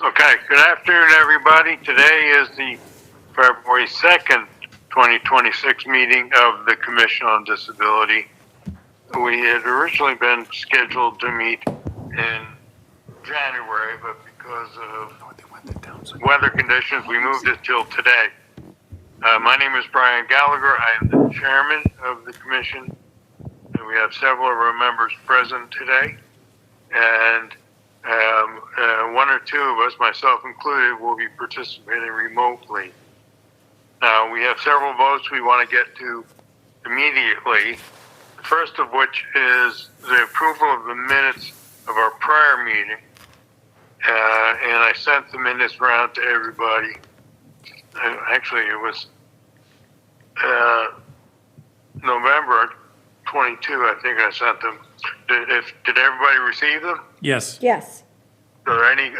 Okay, good afternoon, everybody. Today is the February 2nd, 2026 meeting of the Commission on Disability. We had originally been scheduled to meet in January, but because of weather conditions, we moved it till today. My name is Brian Gallagher. I am the chairman of the commission, and we have several of our members present today. And one or two of us, myself included, will be participating remotely. Now, we have several votes we want to get to immediately. The first of which is the approval of the minutes of our prior meeting. And I sent the minutes around to everybody. Actually, it was November 22, I think I sent them. Did everybody receive them? Yes. Yes. Are there any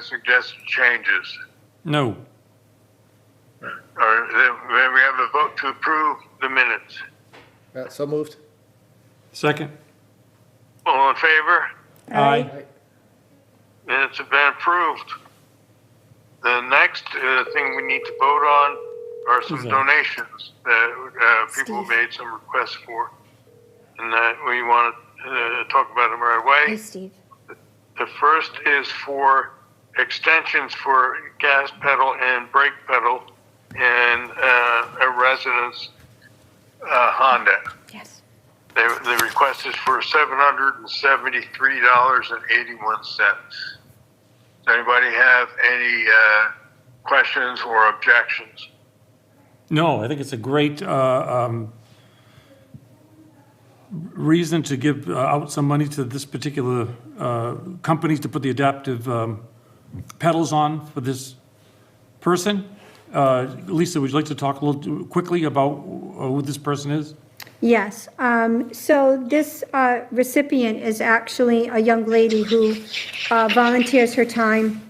suggested changes? No. Or then we have a vote to approve the minutes. So moved. Second. All in favor? Aye. Minutes have been approved. The next thing we need to vote on are some Who's that? donations that people Steve. made some requests for, and that we want to talk about them right Hey, away. Steve. The first is for extensions for gas pedal and brake pedal in a residence Honda. Yes. The request is for $773.81. Does anybody have any questions or objections? No, I think it's a great reason to give out some money to this particular company to put the adaptive pedals on for this person. Lisa, would you like to talk a little quickly about who this person is? Yes. So this recipient is actually a young lady who volunteers her time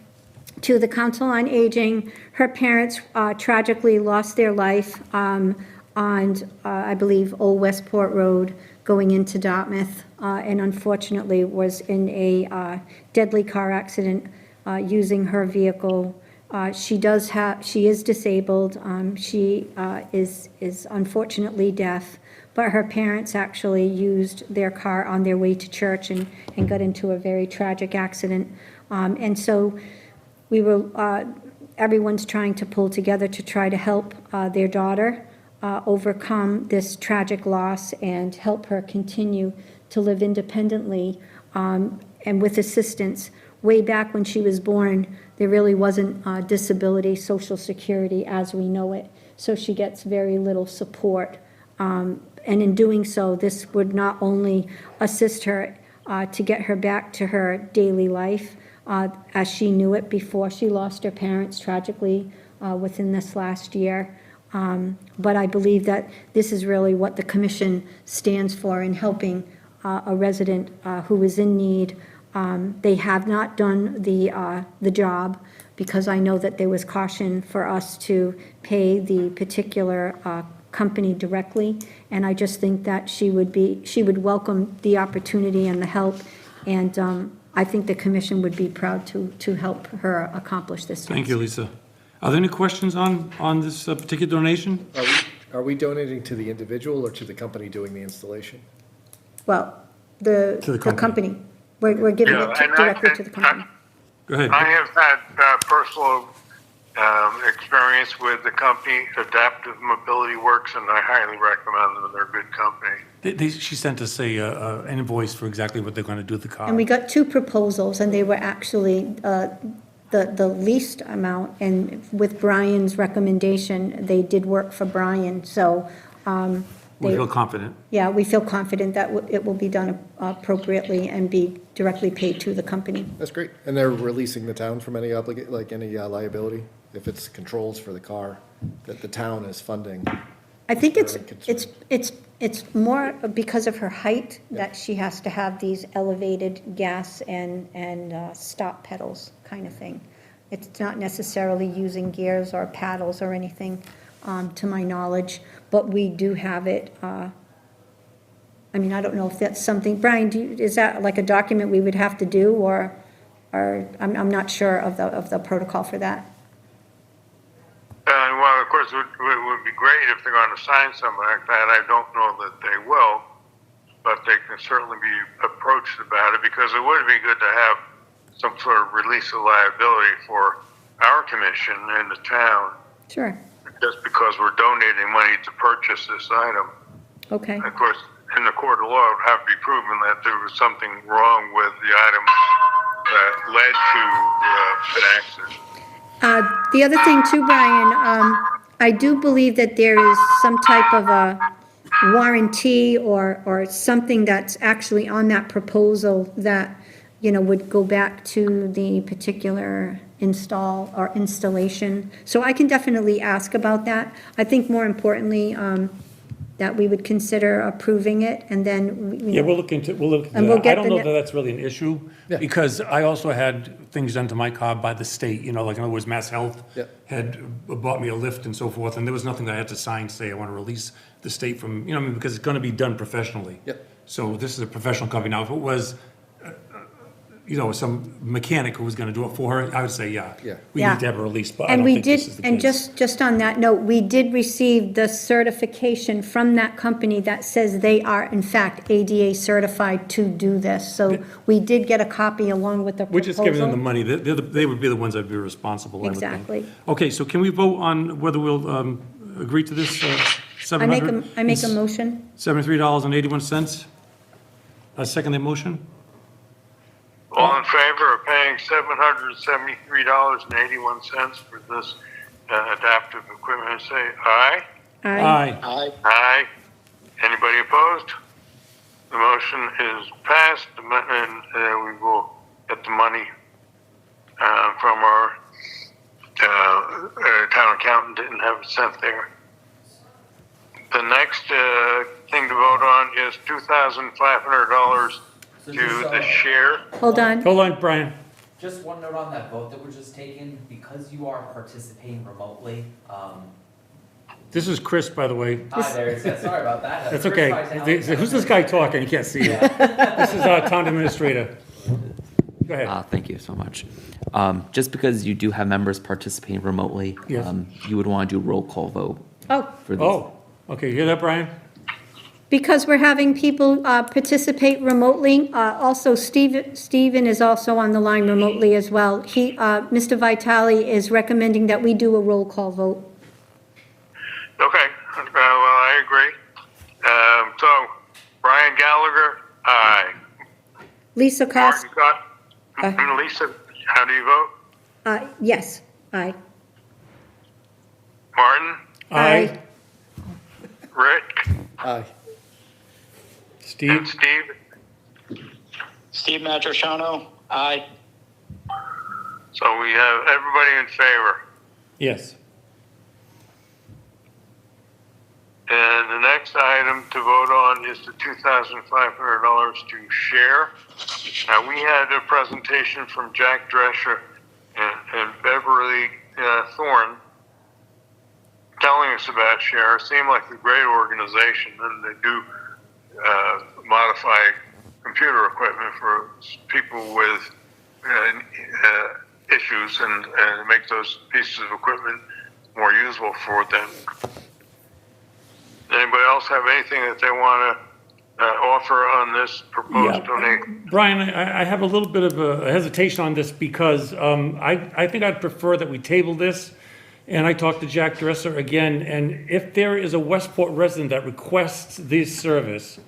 to the Council on Aging. Her parents tragically lost their life on, I believe, Old Westport Road going into Dartmouth, and unfortunately was in a deadly car accident using her vehicle. She is disabled. She is unfortunately deaf, but her parents actually used their car on their way to church and got into a very tragic accident. And so we were, everyone's trying to pull together to try to help their daughter overcome this tragic loss and help her continue to live independently and with assistance. Way back when she was born, there really wasn't disability, Social Security as we know it, so she gets very little support. And in doing so, this would not only assist her to get her back to her daily life as she knew it before she lost her parents tragically within this last year, but I believe that this is really what the commission stands for in helping a resident who is in need. They have not done the job because I know that there was caution for us to pay the particular company directly, and I just think that she would welcome the opportunity and the help, and I think the commission would be proud to help her accomplish this task. Thank you, Lisa. Are there any questions on this particular donation? Are we donating to the individual or to the company doing the installation? Well, To the the company. company. We're giving Yeah, it and directly to the company. Go ahead. I have had personal experience with the company Adaptive Mobility Works, and I highly recommend them. They're a good company. She sent us an invoice for exactly what they're going to do with the car. And we got two proposals, and they were actually the least amount, and with Brian's recommendation, they did work for Brian, so. We feel confident. Yeah, we feel confident that it will be done appropriately and be directly paid to the company. That's great. And they're releasing the town from any any liability? If it's controls for the car that the town is funding? I think it's more because of her height that she has to have these elevated gas and stop pedals kind of thing. It's not necessarily using gears or paddles or anything, to my knowledge, but we do have it. I mean, I don't know if that's something, Brian, is that like a document we would have to do, or? I'm not sure of the protocol for that. Well, of course, it would be great if they're going to sign something like that. I don't know that they will, but they can certainly be approached about it, because it would be good to have some sort of release of liability for our commission and the town, Sure, just because we're donating money to purchase this item. okay. Of course, in the court of law, it would have to be proven that there was something wrong with the item that led to an accident. The other thing too, Brian, I do believe that there is some type of a warranty or something that's actually on that proposal that, would go back to the particular installation. So I can definitely ask about that. I think more importantly, that we would consider approving it, and then, Yeah, we'll look into And we'll that. I get don't the know ne- that that's really an issue, Yeah. because I also had things done to my car by the state, like in other words, Mass Health Yeah. had bought me a lift and so forth, and there was nothing that I had to sign, say I want to release the state from, because it's going to be done professionally. Yep. So this is a professional company. Now, if it was, some mechanic who was going to do it for her, I would say, yeah. Yeah. We Yeah. need to have a release, but I And don't we think did, this is the and case. just on that note, we did receive the certification from that company that says they are in fact ADA certified to do this. So we did get a copy along with the We're proposal. just giving them the money. They would be the ones that'd be responsible, I would think. Exactly. Okay, so can we vote on whether we'll agree to this I make a $700? motion. $73.81. I second the motion. All in favor of paying $773.81 for this adaptive equipment, say aye. Aye. Aye. Anybody opposed? The motion is passed, and we will get the money from our town accountant, didn't have it sent there. The next thing to vote on is $2,500 to the share. Hold on. Hold on, Brian. Just one note on that vote that was just taken, because you are participating remotely, This is Chris, by the way. hi there, sorry about that. That's Chris okay. Vitale. Who's this guy talking? You can't see him. This is our town administrator. Go ahead. Thank you so much. Just because you do have members participating remotely, Yes. you would want to do roll call vote Oh, for these. Oh, okay, you hear that, Brian? because we're having people participate remotely. Also, Stephen is also on the line remotely as well. Mr. Vitale is recommending that we do a roll call vote. Okay, well, I agree. So, Brian Gallagher, aye. Lisa Cost, Martin Scott, Lisa, how do you vote? yes, aye. Martin, Aye. Rick, Aye. Steve? and Steve? Steve Matrosano, aye. So we have everybody in favor. Yes. And the next item to vote on is the $2,500 to share. Now, we had a presentation from Jack Drescher and Beverly Thorne telling us about Share. It seemed like a great organization, and they do modify computer equipment for people with issues and make those pieces of equipment more usable for them. Anybody else have anything that they want to offer on this proposed donation? Brian, I have a little bit of a hesitation on this because I think I'd prefer that we table this. And I talked to Jack Dresser again, and if there is a Westport resident that requests this service,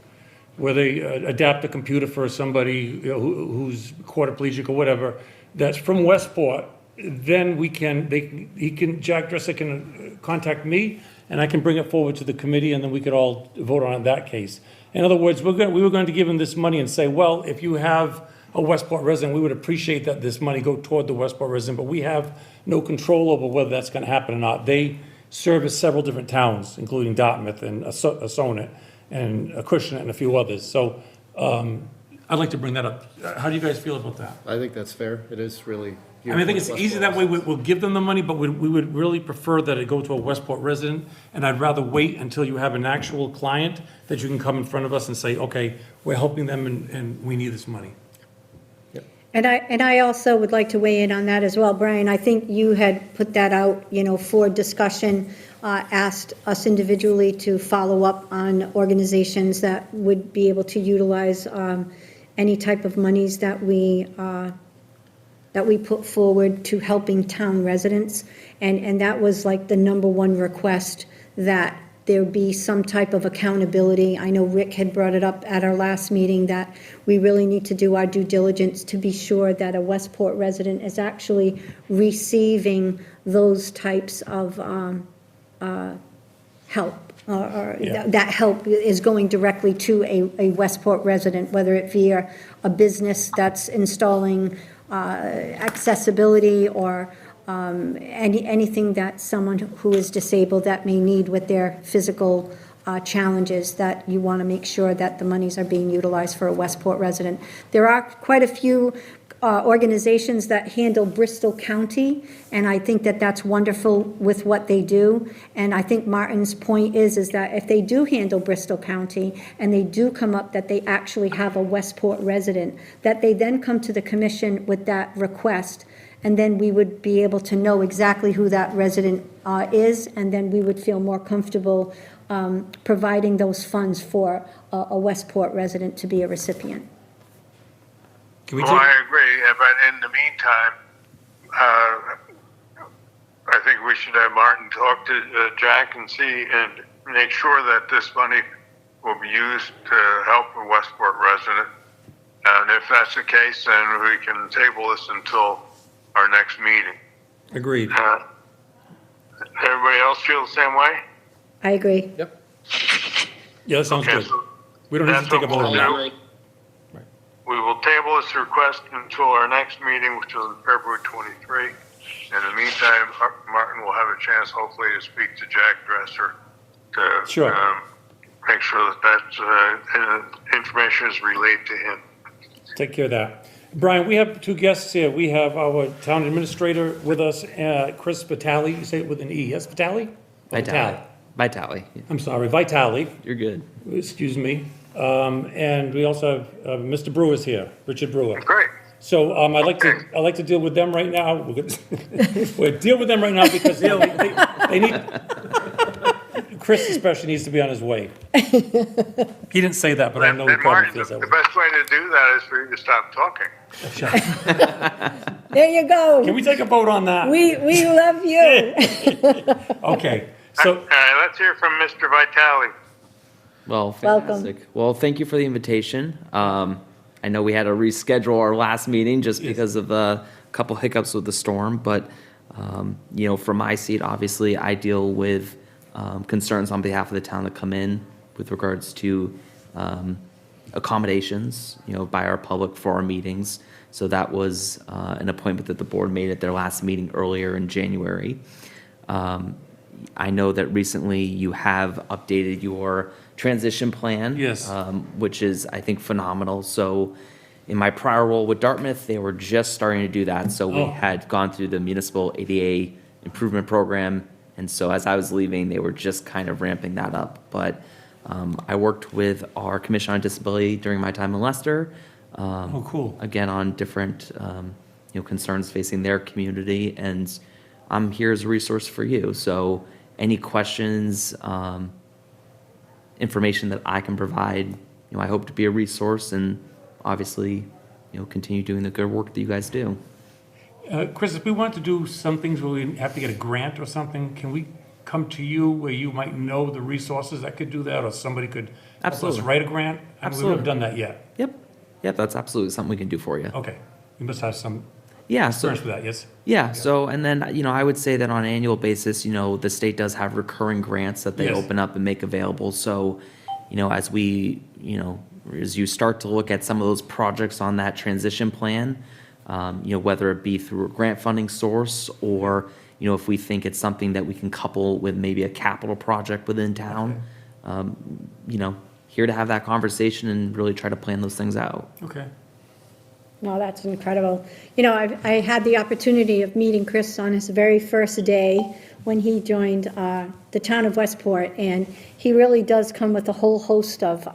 where they adapt a computer for somebody who's quadriplegic or whatever, that's from Westport, then Jack Dresser can contact me, and I can bring it forward to the committee, and then we could all vote on it in that case. In other words, we were going to give him this money and say, well, if you have a Westport resident, we would appreciate that this money go toward the Westport resident, but we have no control over whether that's going to happen or not. They service several different towns, including Dartmouth and Assonet and Acushnet and a few others. So I'd like to bring that up. How do you guys feel about that? I think that's fair. It is really. I mean, I think it's easy that way. We'll give them the money, but we would really prefer that it go to a Westport resident. And I'd rather wait until you have an actual client that you can come in front of us and say, okay, we're helping them and we need this money. And I also would like to weigh in on that as well, Brian. I think you had put that out, for discussion, asked us individually to follow up on organizations that would be able to utilize any type of monies that we put forward to helping town residents. And that was like the number one request, that there be some type of accountability. I know Rick had brought it up at our last meeting, that we really need to do our due diligence to be sure that a Westport resident is actually receiving those types of help, or Yeah. that help is going directly to a Westport resident, whether it be a business that's installing accessibility, or anything that someone who is disabled that may need with their physical challenges, that you want to make sure that the monies are being utilized for a Westport resident. There are quite a few organizations that handle Bristol County, and I think that that's wonderful with what they do. And I think Martin's point is that if they do handle Bristol County, and they do come up that they actually have a Westport resident, that they then come to the commission with that request, and then we would be able to know exactly who that resident is, and then we would feel more comfortable providing those funds for a Westport resident to be a recipient. Can we Well, take, I agree, but in the meantime, I think we should have Martin talk to Jack and see and make sure that this money will be used to help a Westport resident. And if that's the case, then we can table this until our next meeting. agreed. Everybody else feel the same way? I agree. Yep. Yeah, that sounds Okay, good. so We don't need to that's take a what vote on we'll that. do. We will table this request until our next meeting, which is February 23. In the meantime, Martin will have a chance, hopefully, to speak to Jack Dresser to Sure. make sure that information is relayed to him. Take care of that. Brian, we have two guests here. We have our town administrator with us, Chris Vitale. You say it with an E, yes, Vitale? Vitale. I'm sorry, Vitale, You're good. excuse me. And we also have Mr. Brewer's here, Richard Brewer. Great. So I'd like to deal with them right now. We'll deal with them right now because they need, Chris especially needs to be on his way. He didn't say that, but I know he Then probably Martin, feels the that way. best way to do that is for you to stop talking. There you Can go. we take a vote on that? We love you. Okay, so, All right, let's hear from Mr. Vitale. Well, Welcome. fantastic. Well, thank you for the invitation. I know we had to reschedule our last meeting just because of a couple hiccups with the storm, but, from my seat, obviously, I deal with concerns on behalf of the town that come in with regards to accommodations, by our public for our meetings. So that was an appointment that the board made at their last meeting earlier in January. I know that recently you have updated your transition plan. Yes. Which is, I think, phenomenal. So in my prior role with Dartmouth, they were just starting to do that. So we Oh. had gone through the municipal ADA improvement program. And so as I was leaving, they were just kind of ramping that up. But I worked with our Commission on Disability during my time in Leicester. oh, cool. Again, on different, concerns facing their community, and I'm here as a resource for you. So any questions, information that I can provide, I hope to be a resource and obviously, continue doing the good work that you guys do. Chris, if we want to do some things where we have to get a grant or something, can we come to you where you might know the resources that could do that, or somebody could help us Absolutely. write a grant? I mean, we Absolutely. haven't done that yet. Yep, that's absolutely something we can do for you. Okay, you must have some Yeah, so, experience with that, yes? yeah, so, and then, I would say that on an annual basis, the state does have recurring grants that they Yes. open up and make available. So, as we, as you start to look at some of those projects on that transition plan, whether it be through a grant funding source or, if we think it's something that we can couple with maybe a capital project within town, here to have that conversation and really try to plan those things out. Okay. No, that's incredible. I had the opportunity of meeting Chris on his very first day when he joined the town of Westport, and he really does come with a whole host of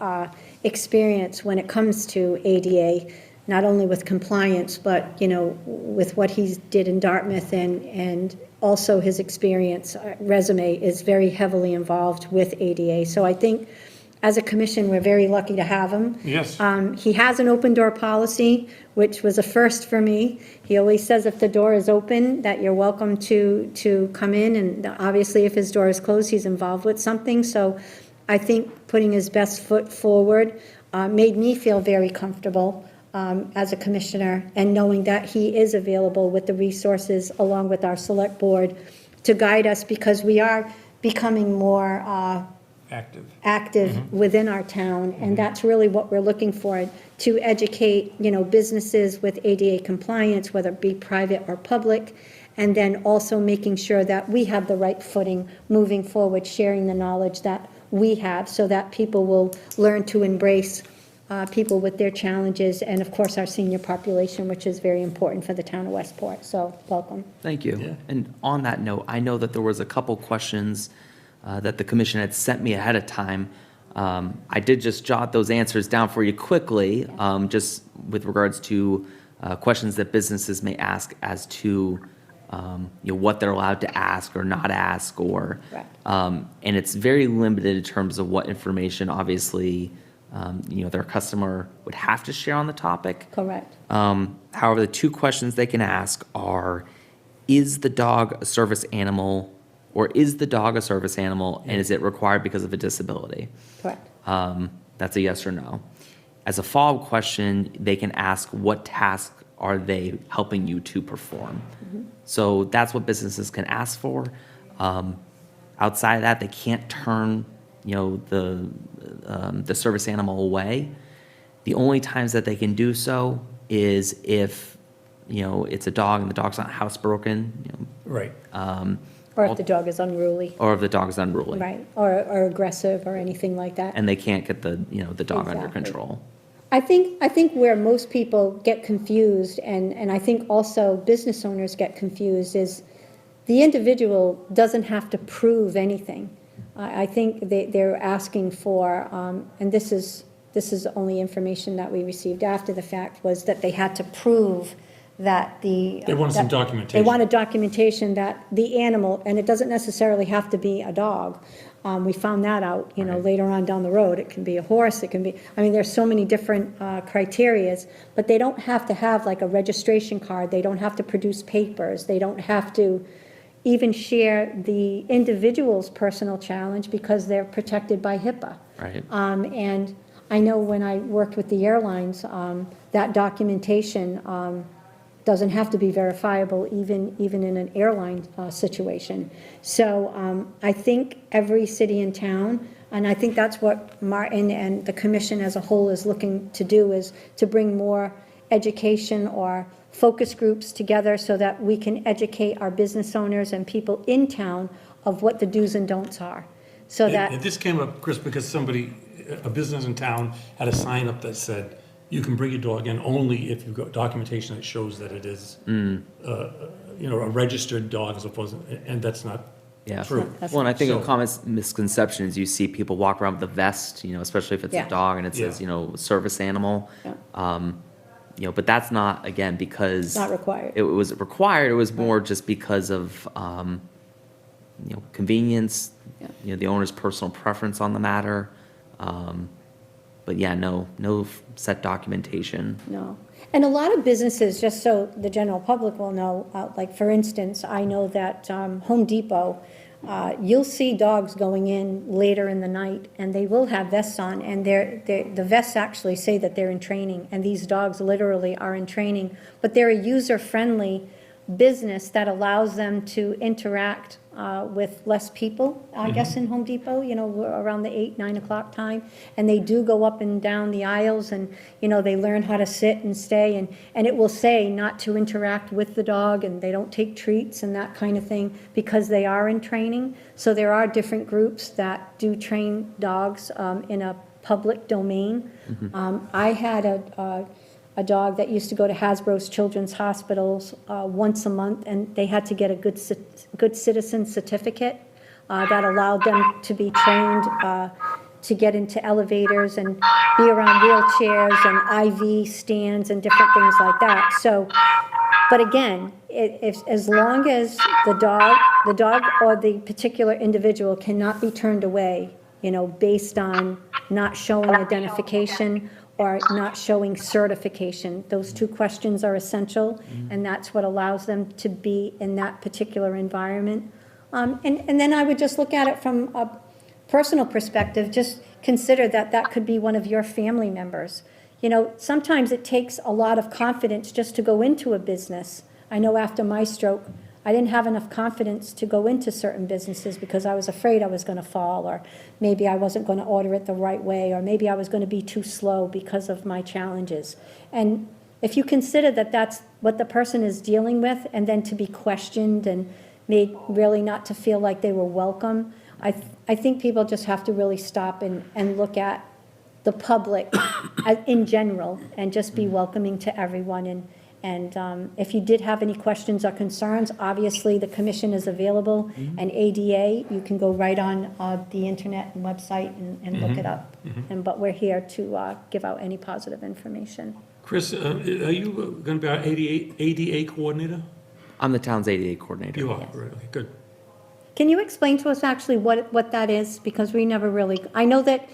experience when it comes to ADA. not only with compliance, but, you know, with what he did in Dartmouth and also his experience, resume is very heavily involved with ADA. So I think as a commission, we're very lucky to have him. Yes. He has an open door policy, which was a first for me. He always says if the door is open, that you're welcome to come in, and obviously if his door is closed, he's involved with something. So I think putting his best foot forward made me feel very comfortable as a commissioner, and knowing that he is available with the resources along with our select board to guide us, because we are becoming more active within our town, and that's really what we're looking for, to educate, you know, businesses with ADA compliance, whether it be private or public, and then also making sure that we have the right footing moving forward, sharing the knowledge that we have, so that people will learn to embrace people with their challenges, and of course, our senior population, which is very important for the town of Westport. So, welcome. Thank you. Yeah. And on that note, I know that there was a couple questions that the commission had sent me ahead of time. I did just jot those answers down for you quickly, just with regards to questions that businesses may ask as to what they're allowed to ask or not ask, or Correct. and it's very limited in terms of what information, obviously, their customer would have to share on the topic. Correct. However, the two questions they can ask are, is the dog a service animal, or is the dog a service animal, and is it required because of a disability? Correct. That's a yes or no. As a follow-up question, they can ask, what tasks are they helping you to perform? So that's what businesses can ask for. Outside of that, they can't turn the service animal away. The only times that they can do so is if it's a dog and the dog's not housebroken, Right. Or if the dog is unruly, or if the dog's unruly, right, or aggressive or anything like that. and they can't get the dog under Exactly. control. I think where most people get confused, and I think also business owners get confused, is the individual doesn't have to prove anything. I think they're asking for, and this is only information that we received after the fact, was that they had to prove that the. They wanted some that- documentation. They wanted documentation that the animal, and it doesn't necessarily have to be a dog. We found that out, later on down the road. It can be a horse, it can be, there's so many different criterias, but they don't have to have like a registration card. They don't have to produce papers. They don't have to even share the individual's personal challenge, because they're protected by HIPAA. Right. And I know when I worked with the airlines, that documentation doesn't have to be verifiable even in an airline situation. So I think every city and town, and I think that's what Martin and the commission as a whole is looking to do, is to bring more education or focus groups together so that we can educate our business owners and people in town of what the do's and don'ts are. So And that, this came up, Chris, because a business in town had a sign up that said, you can bring your dog in only if you've got documentation that shows that it is, a registered dog, as opposed, and that's not Yeah. true. Well, and I think a So- common misconception is you see people walk around with a vest, especially if it's Yeah. a dog and it says, Yeah. service animal. Yeah. But that's not, again, because. Not required. It was required, it was more just because of, convenience, Yeah. the owner's personal preference on the matter. But yeah, no set documentation. no. And a lot of businesses, just so the general public will know, like for instance, I know that Home Depot, you'll see dogs going in later in the night, and they will have vests on, and the vests actually say that they're in training, and these dogs literally are in training, but they're a user-friendly business that allows them to interact with less people, I guess, in Home Depot, around the 8, 9 o'clock time. And they do go up and down the aisles, and, they learn how to sit and stay, and it will say not to interact with the dog, and they don't take treats and that kind of thing, because they are in training. So there are different groups that do train dogs in a public domain. I had a dog that used to go to Hasbro's Children's Hospitals once a month, and they had to get a good citizen certificate that allowed them to be trained to get into elevators and be around wheelchairs and IV stands and different things like that. So, but again, as long as the dog or the particular individual cannot be turned away, you know, based on not showing identification or not showing certification. Those two questions are essential, and that's what allows them to be in that particular environment. And then I would just look at it from a personal perspective, just consider that that could be one of your family members. You know, sometimes it takes a lot of confidence just to go into a business. I know after my stroke, I didn't have enough confidence to go into certain businesses because I was afraid I was going to fall, or maybe I wasn't going to order it the right way, or maybe I was going to be too slow because of my challenges. And if you consider that that's what the person is dealing with, and then to be questioned and made really not to feel like they were welcome, I think people just have to really stop and look at the public in general and just be welcoming to everyone. And if you did have any questions or concerns, obviously the commission is available, and ADA, you can go right on the internet and website and look it up. But we're here to give out any positive information. Chris, are you going to be our ADA coordinator? I'm the town's ADA coordinator. You are, right, okay, good. Can you explain to us actually what that is? Because we never really, I know that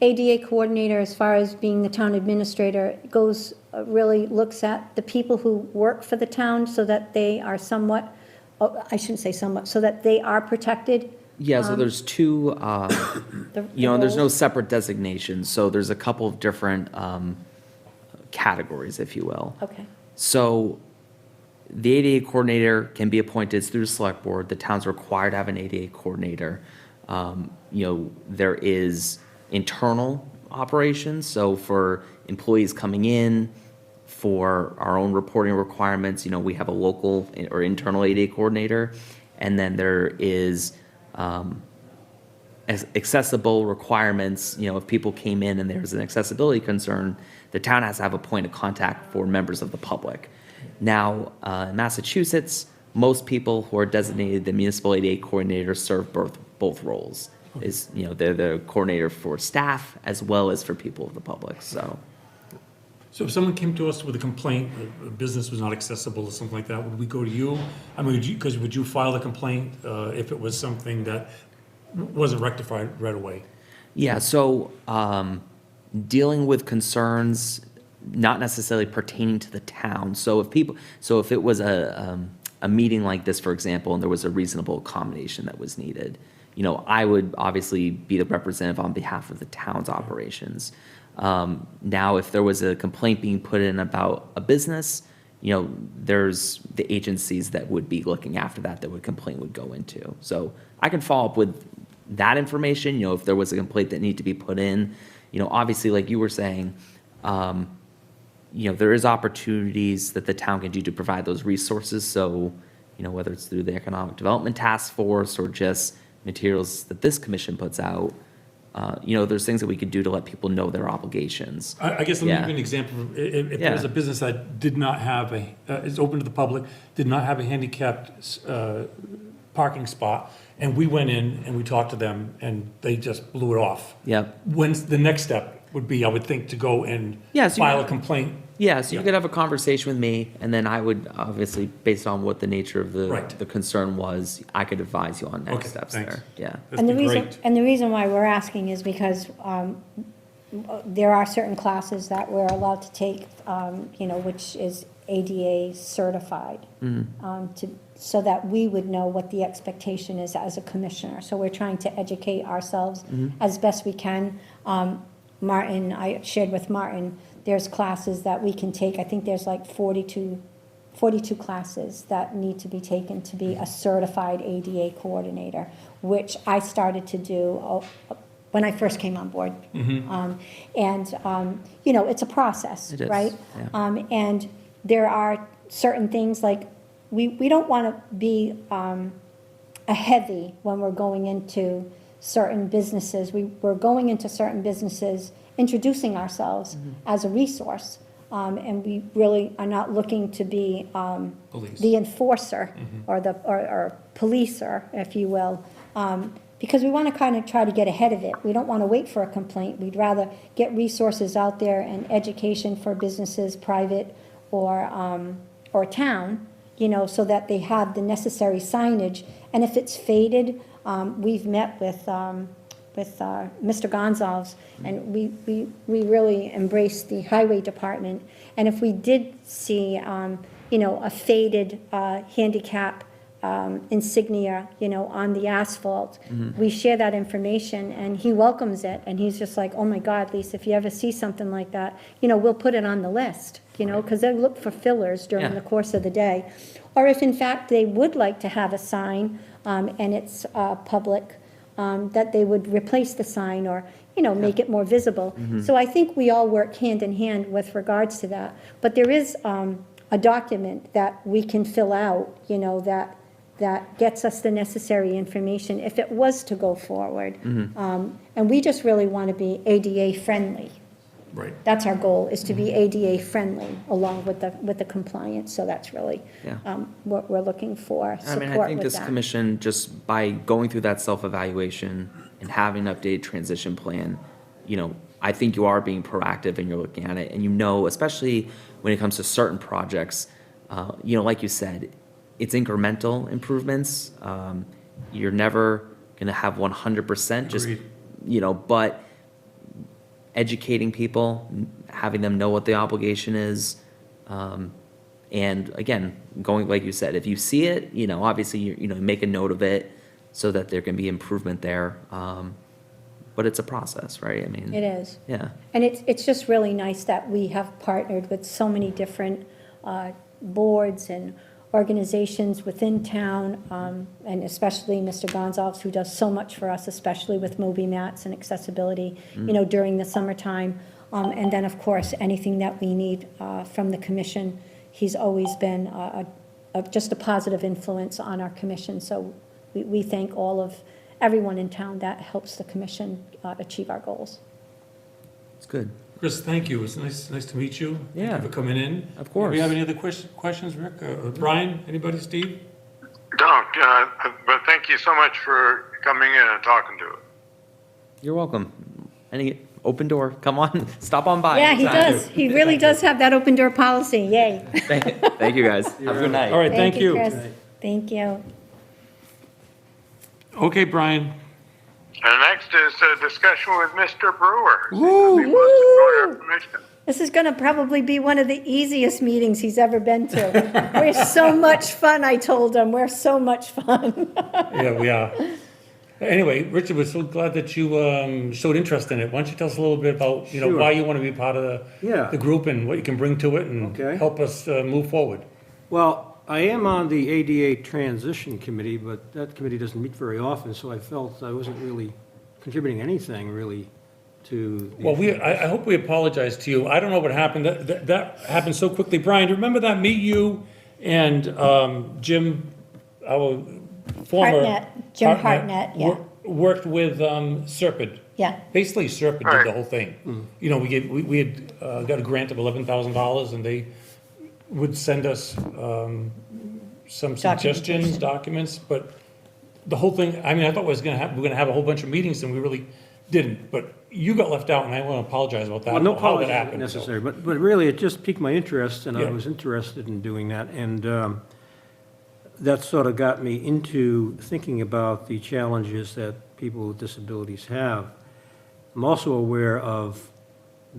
ADA coordinator, as far as being the town administrator, goes, really looks at the people who work for the town so that they are somewhat, I shouldn't say somewhat, so that they are protected. Yeah, so there's two, you know, and there's no roles? separate designations, so there's a couple of different categories, if you will. Okay, So the ADA coordinator can be appointed through the select board. The town's required to have an ADA coordinator. You know, there is internal operations, so for employees coming in, for our own reporting requirements, you know, we have a local or internal ADA coordinator. And then there is accessible requirements, you know, if people came in and there's an accessibility concern, the town has to have a point of contact for members of the public. Now, in Massachusetts, most people who are designated the municipal ADA coordinator serve both roles. Is, you know, they're the coordinator for staff as well as for people of the public, so. So if someone came to us with a complaint, a business was not accessible or something like that, would we go to you? I mean, would you file a complaint if it was something that wasn't rectified right away? Yeah, so dealing with concerns not necessarily pertaining to the town. So if it was a meeting like this, for example, and there was a reasonable accommodation that was needed, you know, I would obviously be the representative on behalf of the town's operations. Now, if there was a complaint being put in about a business, you know, there's the agencies that would be looking after that complaint would go into. So I can follow up with that information, you know, if there was a complaint that needed to be put in. You know, obviously, like you were saying, you know, there is opportunities that the town can do to provide those resources. So, you know, whether it's through the Economic Development Task Force or just materials that this commission puts out, you know, there's things that we could do to let people know their obligations. I guess let me Yeah. give you an example. If Yeah. there's a business that did not have is open to the public, did not have a handicapped parking spot, and we went in and we talked to them and they just blew it off. Yep. When's the next step would be, I would think, to go and Yeah, so you- file a complaint. Yeah, so you Yeah. could have a conversation with me, and then I would obviously, based on what the nature of Right. the concern was, I could advise you on next Okay, steps thanks. there. Yeah. That'd be great. And the reason why we're asking is because there are certain classes that we're allowed to take, you know, which is ADA certified, so that we would know what the expectation is as a commissioner. So we're trying to educate ourselves as best we can. Martin, I shared with Martin, there's classes that we can take. I think there's like 42 classes that need to be taken to be a certified ADA coordinator, which I started to do when I first came on board. You know, it's a process, It is, right? yeah. And there are certain things like, we don't want to be a heavy when we're going into certain businesses. We're going into certain businesses, introducing ourselves as a resource. And we really are not looking to be Police. the enforcer or the or policer, if you will. because we want to kind of try to get ahead of it. We don't want to wait for a complaint. We'd rather get resources out there and education for businesses, private or town, you know, so that they have the necessary signage. And if it's faded, we've met with Mr. Gonzalez, and we really embrace the highway department. And if we did see, you know, a faded handicap insignia, you know, on the asphalt, we share that information, and he welcomes it, and he's just like, oh my God, Lisa, if you ever see something like that, you know, we'll put it on the list, you know, because they look for fillers during Yeah. the course of the day. Or if in fact they would like to have a sign, and it's public, that they would replace the sign or, you know, make it more visible. So I think we all work hand in hand with regards to that. But there is a document that we can fill out, you know, that gets us the necessary information if it was to go forward. And we just really want to be ADA friendly. Right. That's our goal, is to be ADA friendly along with the compliance. So that's really Yeah. what we're looking for, I support mean, I think with this that. commission, just by going through that self-evaluation and having an updated transition plan, you know, I think you are being proactive and you're looking at it, and you know, especially when it comes to certain projects, you know, like you said, it's incremental improvements. You're never gonna have 100%, just, Agreed. you know, but educating people, having them know what the obligation is, and again, going, like you said, if you see it, you know, obviously, you know, make a note of it so that there can be improvement there. But it's a process, right? I mean. It is. Yeah. And it's just really nice that we have partnered with so many different boards and organizations within town, and especially Mr. Gonzalez, who does so much for us, especially with Moby Mats and accessibility, you know, during the summertime. And then, of course, anything that we need from the commission. He's always been just a positive influence on our commission. So we thank everyone in town that helps the commission achieve our goals. It's good. Chris, thank you. It's nice to meet you. Yeah. Thank you for coming in. Of course. Do we have any other questions, Rick? Brian, anybody, Steve? Don't, but thank you so much for coming in and talking to us. You're welcome. Any open door, come on, stop on by. Yeah, he anytime. does. He really does have that open door policy. Yay. Thank you, guys. Have a good night. All right, thank you. Chris. Thank you. Okay, Brian. And next is a discussion with Mr. Brewer. He wants to go to our commission. This is going to probably be one of the easiest meetings he's ever been to. We're so much fun, I told him. We're so much fun. Yeah, we are. Anyway, Richard, we're so glad that you showed interest in it. Why don't you tell us a little bit about, you know, Sure. why you want to be part of Yeah. the group and what you can bring to it and Okay. help us move forward? Well, I am on the ADA Transition Committee, but that committee doesn't meet very often, so I felt I wasn't really contributing anything really to. the- Well, I hope we apologize to you. I don't know what happened. That happened so quickly. Brian, do you remember that? Me, you, and Jim, our former. Hartnett, Jim Hartnett, yeah. Worked with Serpide. Yeah. Basically, Serpide Right. did the whole thing. You know, we had got a grant of $11,000, and they would send us some suggestions, documents, but the whole thing, I mean, I thought we're gonna have a whole bunch of meetings, and we really didn't. But you got left out, and I want to apologize about that. Well, no I don't know how that apology happened, so. necessary, but really, it just piqued my interest, and I Yeah. was interested in doing that, and that sort of got me into thinking about the challenges that people with disabilities have. I'm also aware of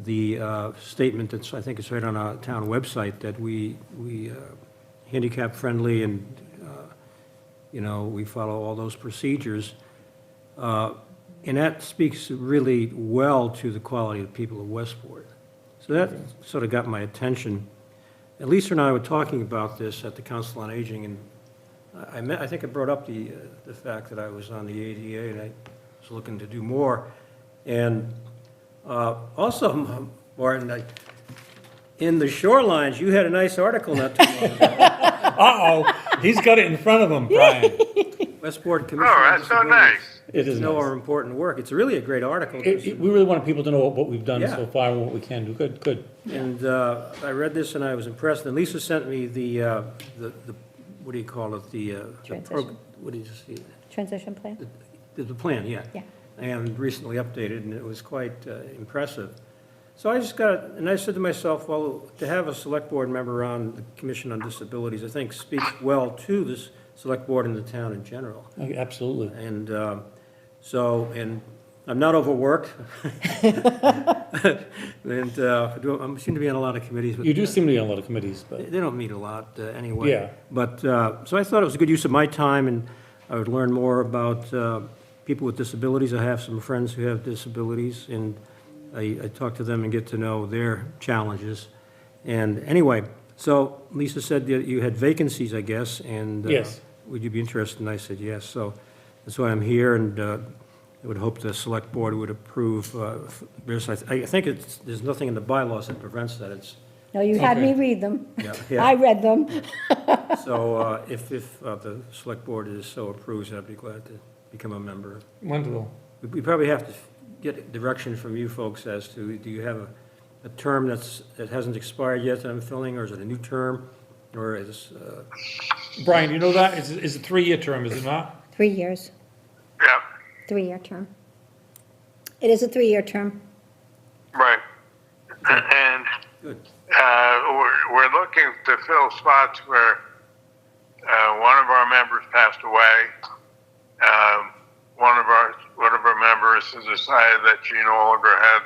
the statement that's, I think it's right on our town website, that we handicap-friendly and, you know, we follow all those procedures. And that speaks really well to the quality of the people of Westport. So that sort of got my attention. And Lisa and I were talking about this at the Council on Aging, and I think I brought up the fact that I was on the ADA and I was looking to do more. And also, Martin, in the Shorelines, you had a nice article not too long ago. Uh-oh, he's got it in front of him, Brian. Westport Commission Oh, on that's so Disabilities. nice. It is Know nice. our important work. It's really a great article. We really want people to know what we've done Yeah. so far and what we can do. Good, good. And I read this and I was impressed. And Lisa sent me the what do you call it? The Transition. what do you see? Transition plan? The plan, yeah. Yeah. And recently updated, and it was quite impressive. So I just got, and I said to myself, well, to have a select board member on the Commission on Disabilities, I think speaks well to this select board and the town in general. Absolutely. And and I'm not overworked. And I seem to be on a lot of committees, but You do seem to be on a lot of committees, but, they don't meet a lot anyway. Yeah. But, so I thought it was a good use of my time, and I would learn more about people with disabilities. I have some friends who have disabilities, and I talk to them and get to know their challenges. And anyway, so Lisa said that you had vacancies, I guess, and Yes. would you be interested? And I said yes. So that's why I'm here, and I would hope the select board would approve this. I think there's nothing in the bylaws that prevents that. It's, No, you had me Okay. read them. yeah. I read them. So if the select board is so approves, I'd be glad to become a member. wonderful. We probably have to get direction from you folks as to, do you have a term that hasn't expired yet that I'm filling, or is it a new term? Or is, Brian, you know that? It's a 3-year term, is it not? 3 years, Yeah, 3-year term. It is a 3-year term. right. And good, we're looking to fill spots where one of our members passed away. One of our members has decided that she no longer had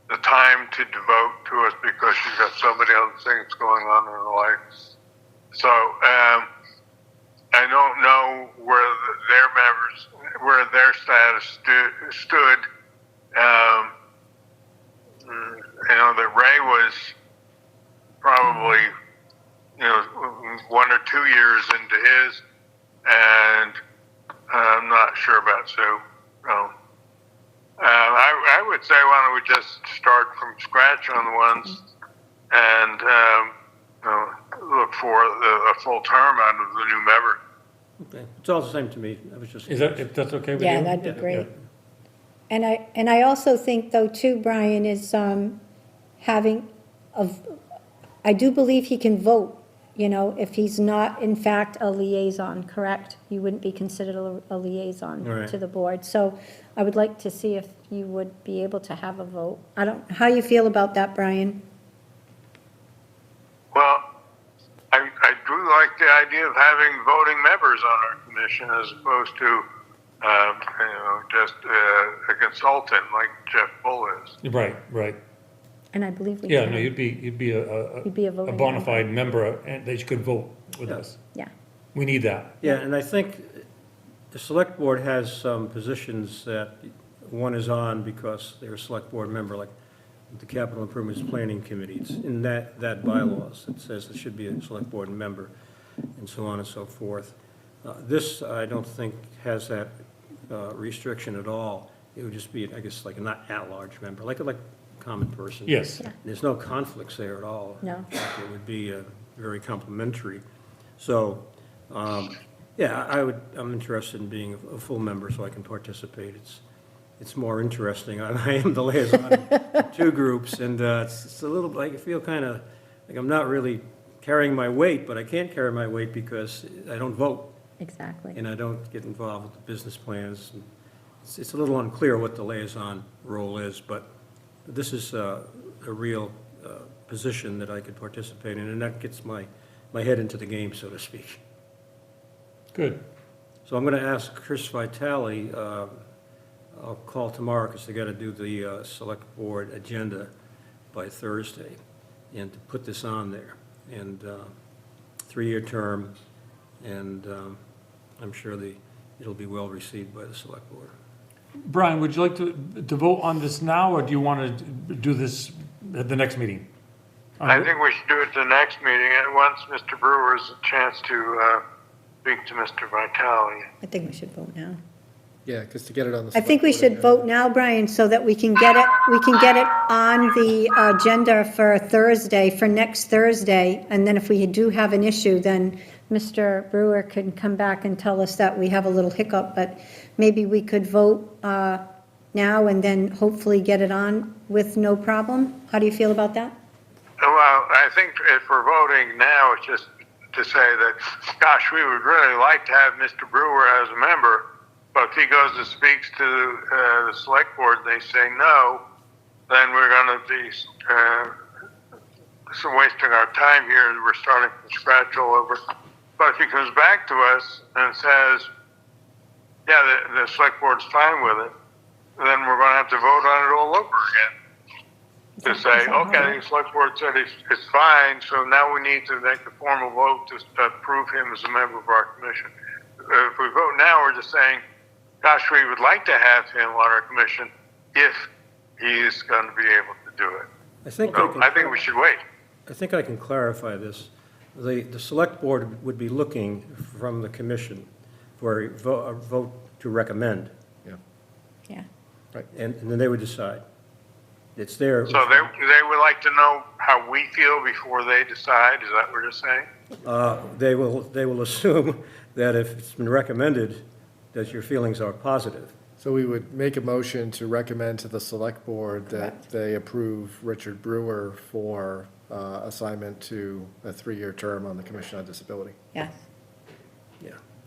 the time to devote to us because she's got so many other things going on in her life. So I don't know where where their status stood. You know that Ray was probably 1 or 2 years into his, and I'm not sure about Sue. No. I would say why don't we just start from scratch on the ones and look for a full term out of the new member. okay. It's all the same to me. I was just. Is that, if that's okay with you? Yeah, that'd be Yeah. great. And I also think though too, Brian, is having I do believe he can vote, if he's not in fact a liaison, correct? You wouldn't be considered a liaison Right. to the board. So I would like to see if you would be able to have a vote. How you feel about that, Brian? Well, I do like the idea of having voting members on our commission as opposed to just a consultant like Jeff Bull is. Right, right. And I believe we Yeah, can. no, you'd be You'd be a voting bona fide member, and that you could vote with Yeah. us. Yeah, We need that. Yeah, and I think the select board has some positions that one is on because they're a select board member, like the capital improvements planning committee. It's in that bylaws, it says there should be a select board member, and so on and so forth. This, I don't think, has that restriction at all. It would just be, I guess, like a not at-large member, like a common person. Yes. There's no conflicts there at all. No. It would be very complimentary. So, yeah, I'm interested in being a full member so I can participate. It's more interesting. I am the liaison of 2 groups, and it's a little, like, I feel kind of like I'm not really carrying my weight, but I can't carry my weight because I don't vote, exactly. and I don't get involved with the business plans. It's a little unclear what the liaison role is, but this is a real position that I could participate in, and that gets my head into the game, so to speak. Good. So I'm going to ask Chris Vitale, I'll call tomorrow because they got to do the select board agenda by Thursday, and to put this on there. And 3-year term, and I'm sure it'll be well received by the select board. Brian, would you like to vote on this now, or do you want to do this at the next meeting? I think we should do it at the next meeting, and once Mr. Brewer has a chance to speak to Mr. Vitale. I think we should vote now. Yeah, because to get it on the. I think we select should board vote now, Brian, so that we can get it on the agenda for Thursday, for next Thursday. And then if we do have an issue, then Mr. Brewer can come back and tell us that we have a little hiccup, but maybe we could vote now and then hopefully get it on with no problem. How do you feel about that? Well, I think if we're voting now, it's just to say that, gosh, we would really like to have Mr. Brewer as a member, But if he goes to speaks to the select board, they say no, then we're going to be so wasting our time here. We're starting from scratch all over. But if he comes back to us and says, yeah, the select board's fine with it, then we're going to have to vote on it all over again. To say, okay, the select board said it's fine, so now we need to make the formal vote to approve him as a member of our commission. If we vote now, we're just saying, gosh, we would like to have him on our commission if he's going to be able to do it. So I think we should wait. I think I can clarify this. The select board would be looking from the commission for a vote to recommend, Yeah, Yeah. and then they would decide. It's their. So they would like to know how we feel before they decide. Is that what you're saying? They will assume that if it's been recommended, that your feelings are positive. so we would make a motion to recommend to the select board that Correct. they approve Richard Brewer for assignment to a 3-year term on the Commission on Disability, Yes.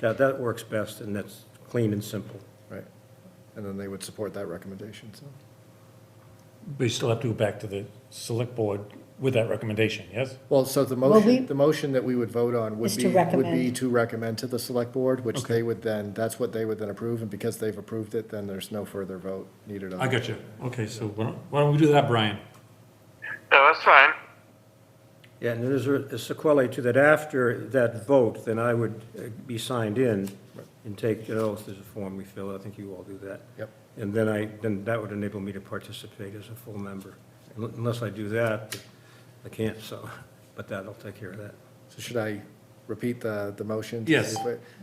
Yeah, that works best, and that's clean and simple. right? And then they would support that recommendation, so. But you still have to go back to the select board with that recommendation, yes? Well, so the Well, motion that we would vote on would Is to be recommend. to recommend to the select board, which Okay. they would then, that's what they would then approve, and because they've approved it, then there's no further vote needed on it. I got you. Okay, so why don't we do that, Brian? Yeah, that's fine. Yeah, and there's a sequelae to that. After that vote, then I would be signed in and take an oath. There's a form we fill out. I think you all do that. Yep. And then that would enable me to participate as a full member. Unless I do that, I can't, so, but that'll take care of that. So should I repeat the motion? Yes.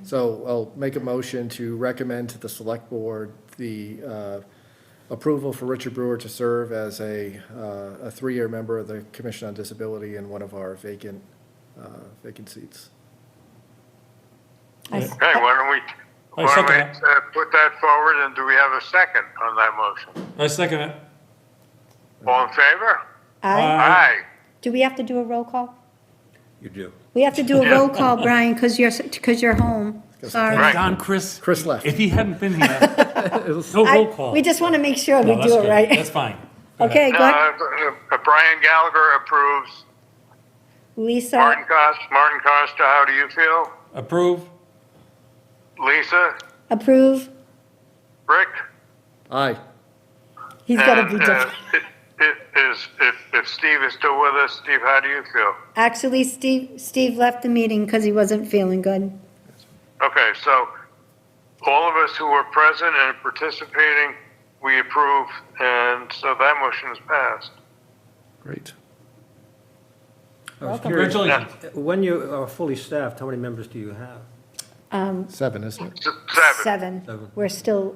So I'll make a motion to recommend to the select board the approval for Richard Brewer to serve as a 3-year member of the Commission on Disability in one of our vacant seats. I- Okay, why don't we second put that forward, and do we have a second on that motion? I second it. All in favor? Aye. Aye. Do we have to do a roll call? You do. We have to do a roll call, Brian, because you're home. Sorry. Right. Don, Chris. Chris left. If he hadn't been here, no I- roll call. We just want to make sure No, we that's do it good. right. That's fine. Go ahead. Okay, go ahead. Brian Gallagher approves. Lisa, Martin Costa, how do you feel? Approve? Lisa? approve. Rick? Aye. He's got to And, be different. if Steve is still with us, Steve, how do you feel? Actually, Steve left the meeting because he wasn't feeling good. Okay, so all of us who were present and participating, we approve, and so that motion is passed. Great. I was Welcome. curious, Congratulations. when you are fully staffed, how many members do you have? 7, isn't it? 7. Seven. We're still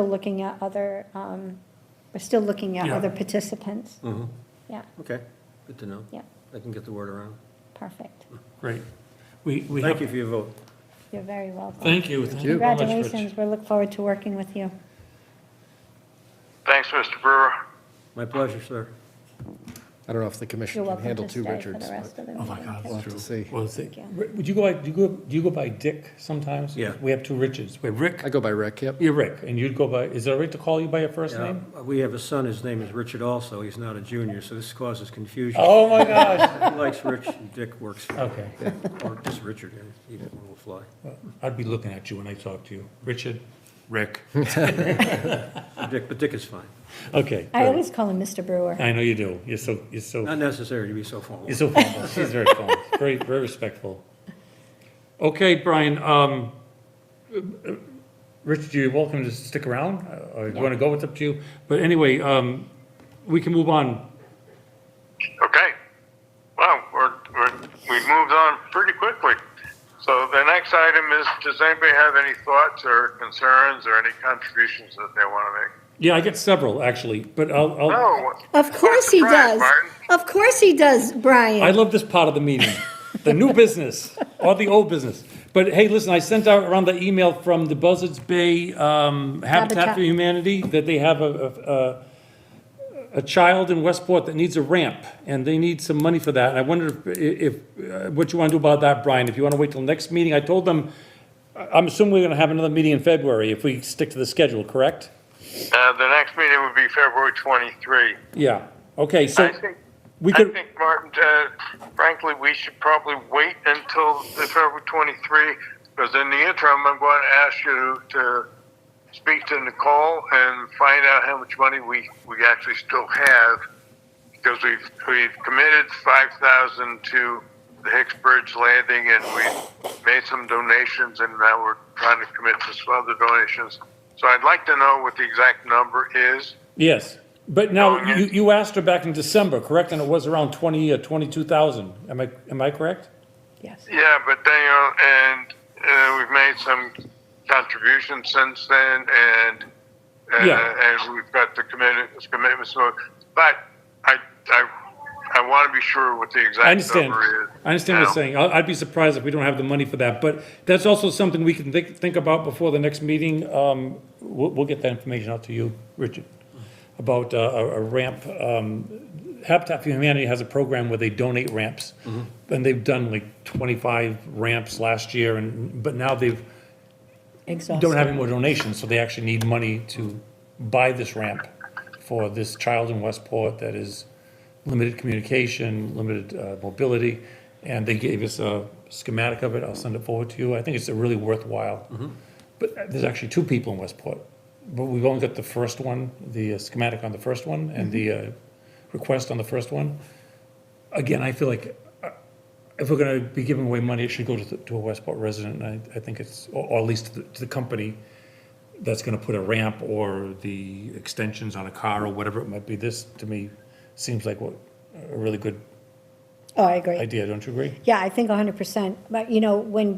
looking at other, Yeah. other participants. Mm-hmm. Yeah, Okay, good to know. yeah, I can get the word around. perfect. Great. We Thank have- you for your vote. You're very welcome. Thank you. Thank you very much, Rich. Congratulations, we look forward to working with you. Thanks, Mr. Brewer. My pleasure, sir. I don't know if the commission You're can welcome handle to 2 stay for Richards. the rest of the Oh, my meeting. God, We'll that's have to true. see. Well, Thank you. would you do you go by Dick sometimes? Yeah. We have 2 Richards. Wait, Rick? I go by Rick, yep. You're Rick, and you'd go by, is it all right to call you by your first Yeah, name? we have a son, his name is Richard also. He's not a junior, so this causes confusion. Oh, my gosh. He likes Rich, and Dick works for him. Okay. Or just Richard, and either one will fly. I'd be looking at you when I talk to you. Richard, Rick. But Dick is fine. Okay. I good. always call him Mr. Brewer. I know you do. You're Not necessary to be so formal. you're so formal. She's very formal, very, very respectful. Okay, Brian, Richard, you're welcome to stick around, or if you want to go, it's up to you. But anyway, we can move on. Okay. Well, we've moved on pretty quickly. So the next item is, does anybody have any thoughts or concerns or any contributions that they want to make? Yeah, I get several, actually, but I'll, No. Of course he Surprise, does. Martin. Of course he does, I Brian. love this part of the meeting, the new business or the old business. But hey, listen, I sent out around the email from the Buzzards Bay Habitat Habitat. for Humanity that they have a child in Westport that needs a ramp, and they need some money for that. And I wondered if what you want to do about that, Brian, if you want to wait till next meeting. I told them I'm assuming we're going to have another meeting in February if we stick to the schedule, correct? The next meeting would be February 23. Yeah, okay, so we I could, think, Martin, frankly, we should probably wait until the February 23, because in the interim, I'm going to ask you to speak to Nicole and find out how much money we actually still have, because we've committed 5,000 to the Hicks Bridge landing, and we've made some donations, and now we're trying to commit to some other donations. So I'd like to know what the exact number is. yes. But now, you asked her back in December, correct? And it was around 20 or 22,000. Am I correct? Yes. Yeah, but then, we've made some contributions since then, and we've got the commitments. So, but I want to be sure what the I exact understand. number is. I understand what now. you're saying. I'd be surprised if we don't have the money for that. But that's also something we can think about before the next meeting. We'll get that information out to you, Richard, about a ramp. Habitat for Humanity has a program where they donate ramps. And they've done like 25 ramps last year, but now they've don't have any more donations, so they actually need money to buy this ramp for this child in Westport that is limited communication, limited mobility, and they gave us a schematic of it. I'll send it forward to you. I think it's a really worthwhile. But there's actually 2 people in Westport, but we've only got the first one, the schematic on the first one, and the request on the first one. Again, I feel like if we're gonna be giving away money, it should go to a Westport resident, and I think it's, or at least to the company that's gonna put a ramp or the extensions on a car or whatever it might be. This, to me, seems like a really good Oh, I agree. idea, don't you agree? Yeah, I think 100%. But, you know, when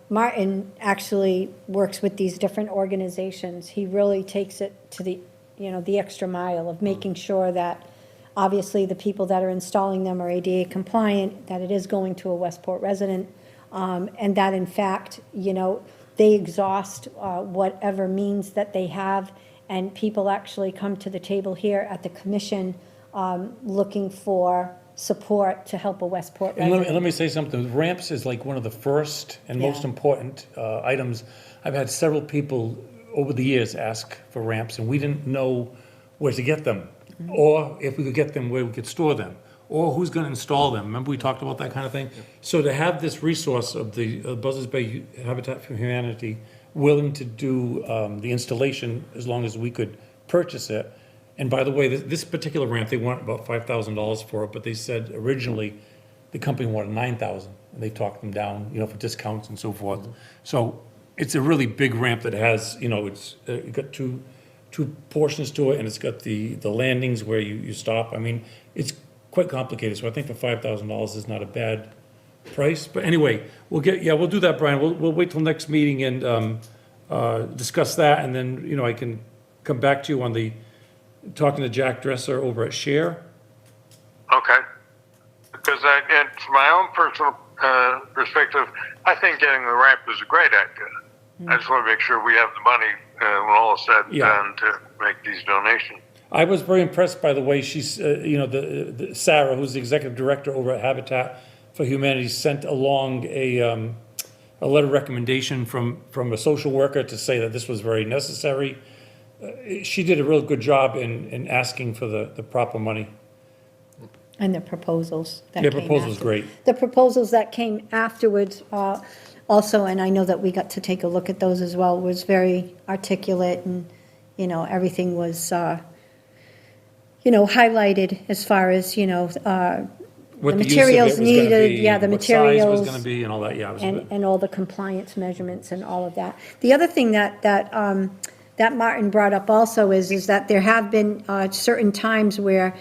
Martin actually works with these different organizations, he really takes it to the, you know, the extra mile of making sure that obviously the people that are installing them are ADA compliant, that it is going to a Westport resident, and that in fact, you know, they exhaust whatever means that they have, and people actually come to the table here at the commission looking for support to help a Westport And resident. let me say something, ramps is like one of the first and most Yeah. important items. I've had several people over the years ask for ramps, and we didn't know where to get them, or if we could get them, where we could store them, or who's gonna install them. Remember, we talked about that kind of thing? So to have this resource of the Buzzards Bay Habitat for Humanity willing to do the installation as long as we could purchase it. And by the way, this particular ramp, they want about $5,000 for it, but they said originally the company wanted $9,000, and they talked them down, you know, for discounts and so forth. So it's a really big ramp that has, you know, it's got two portions to it, and it's got the landings where you stop. I mean, it's quite complicated, so I think for $5,000 is not a bad price. But anyway, we'll do that, Brian. We'll wait till next meeting and discuss that, and then, you know, I can come back to you on talking to Jack Dresser over at Share. Okay. Because and from my own personal perspective, I think getting the ramp is a great idea. I just want to make sure we have the money when all is said and Yeah. done to make these donations. I was very impressed by the way she's, you know, the Sarah, who's the executive director over at Habitat for Humanity, sent along a letter of recommendation from a social worker to say that this was very necessary. She did a real good job in asking for the proper money. And the proposals that Yeah, came proposal's after. great. The proposals that came afterwards also, and I know that we got to take a look at those as well, was very articulate, and, you know, everything was, you know, highlighted as far as, you know, What the use of it materials was gonna needed, be, yeah, the what size was materials. gonna be and all that, yeah. It was a bit- And all the compliance measurements and all of that. The other thing that Martin brought up also is that there have been certain times where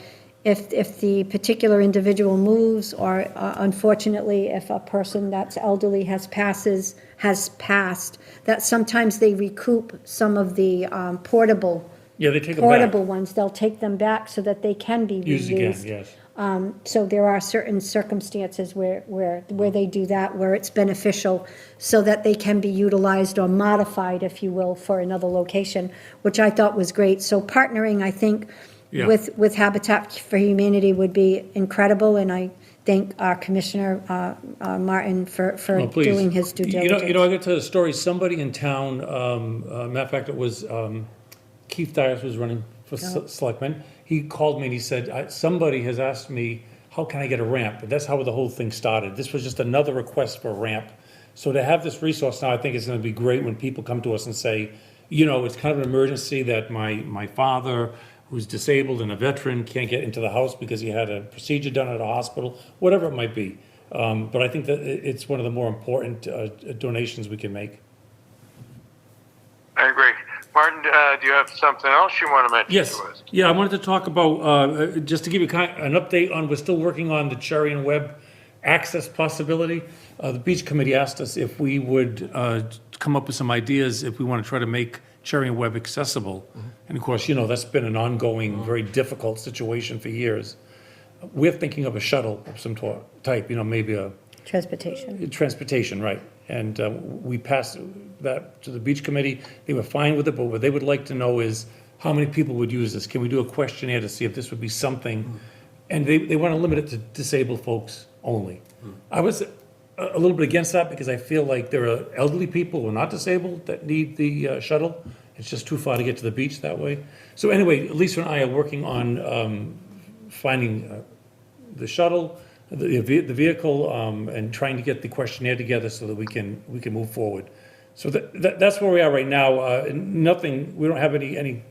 if the particular individual moves, or unfortunately, if a person that's elderly has passed, that sometimes they recoup some of the portable Yeah, they take them back. ones. They'll take them back so that they can be Used again, reused. yes. So there are certain circumstances where they do that, where it's beneficial, so that they can be utilized or modified, if you will, for another location, which I thought was great. So partnering, I think, Yeah. with Habitat for Humanity would be incredible, and I thank our Commissioner Martin for Oh, please. doing his due diligence. You know, I got to tell a story, somebody in town, matter of fact, it was Keith Dyers was running for selectman. He called me and he said, somebody has asked me, how can I get a ramp? And that's how the whole thing started. This was just another request for a ramp. So to have this resource now, I think it's gonna be great when people come to us and say, you know, it's kind of an emergency that my father, who's disabled and a veteran, can't get into the house because he had a procedure done at a hospital, whatever it might be. But I think that it's one of the more important donations we can make. I agree. Martin, do you have something else you want to mention Yes, to us? yeah, I wanted to talk about, just to give you an update on, we're still working on the Cherry and Webb access possibility. The beach committee asked us if we would come up with some ideas if we want to try to make Cherry and Webb accessible. And of course, you know, that's been an ongoing, very difficult situation for years. We're thinking of a shuttle of some type, you know, maybe a Transportation. right. And we passed that to the beach committee. They were fine with it, but what they would like to know is how many people would use this? Can we do a questionnaire to see if this would be something? And they want to limit it to disabled folks only. I was a little bit against that because I feel like there are elderly people who are not disabled that need the shuttle. It's just too far to get to the beach that way. So anyway, Lisa and I are working on finding the shuttle, the vehicle, and trying to get the questionnaire together so that we can move forward. So that's where we are right now. Nothing, we don't have any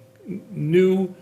new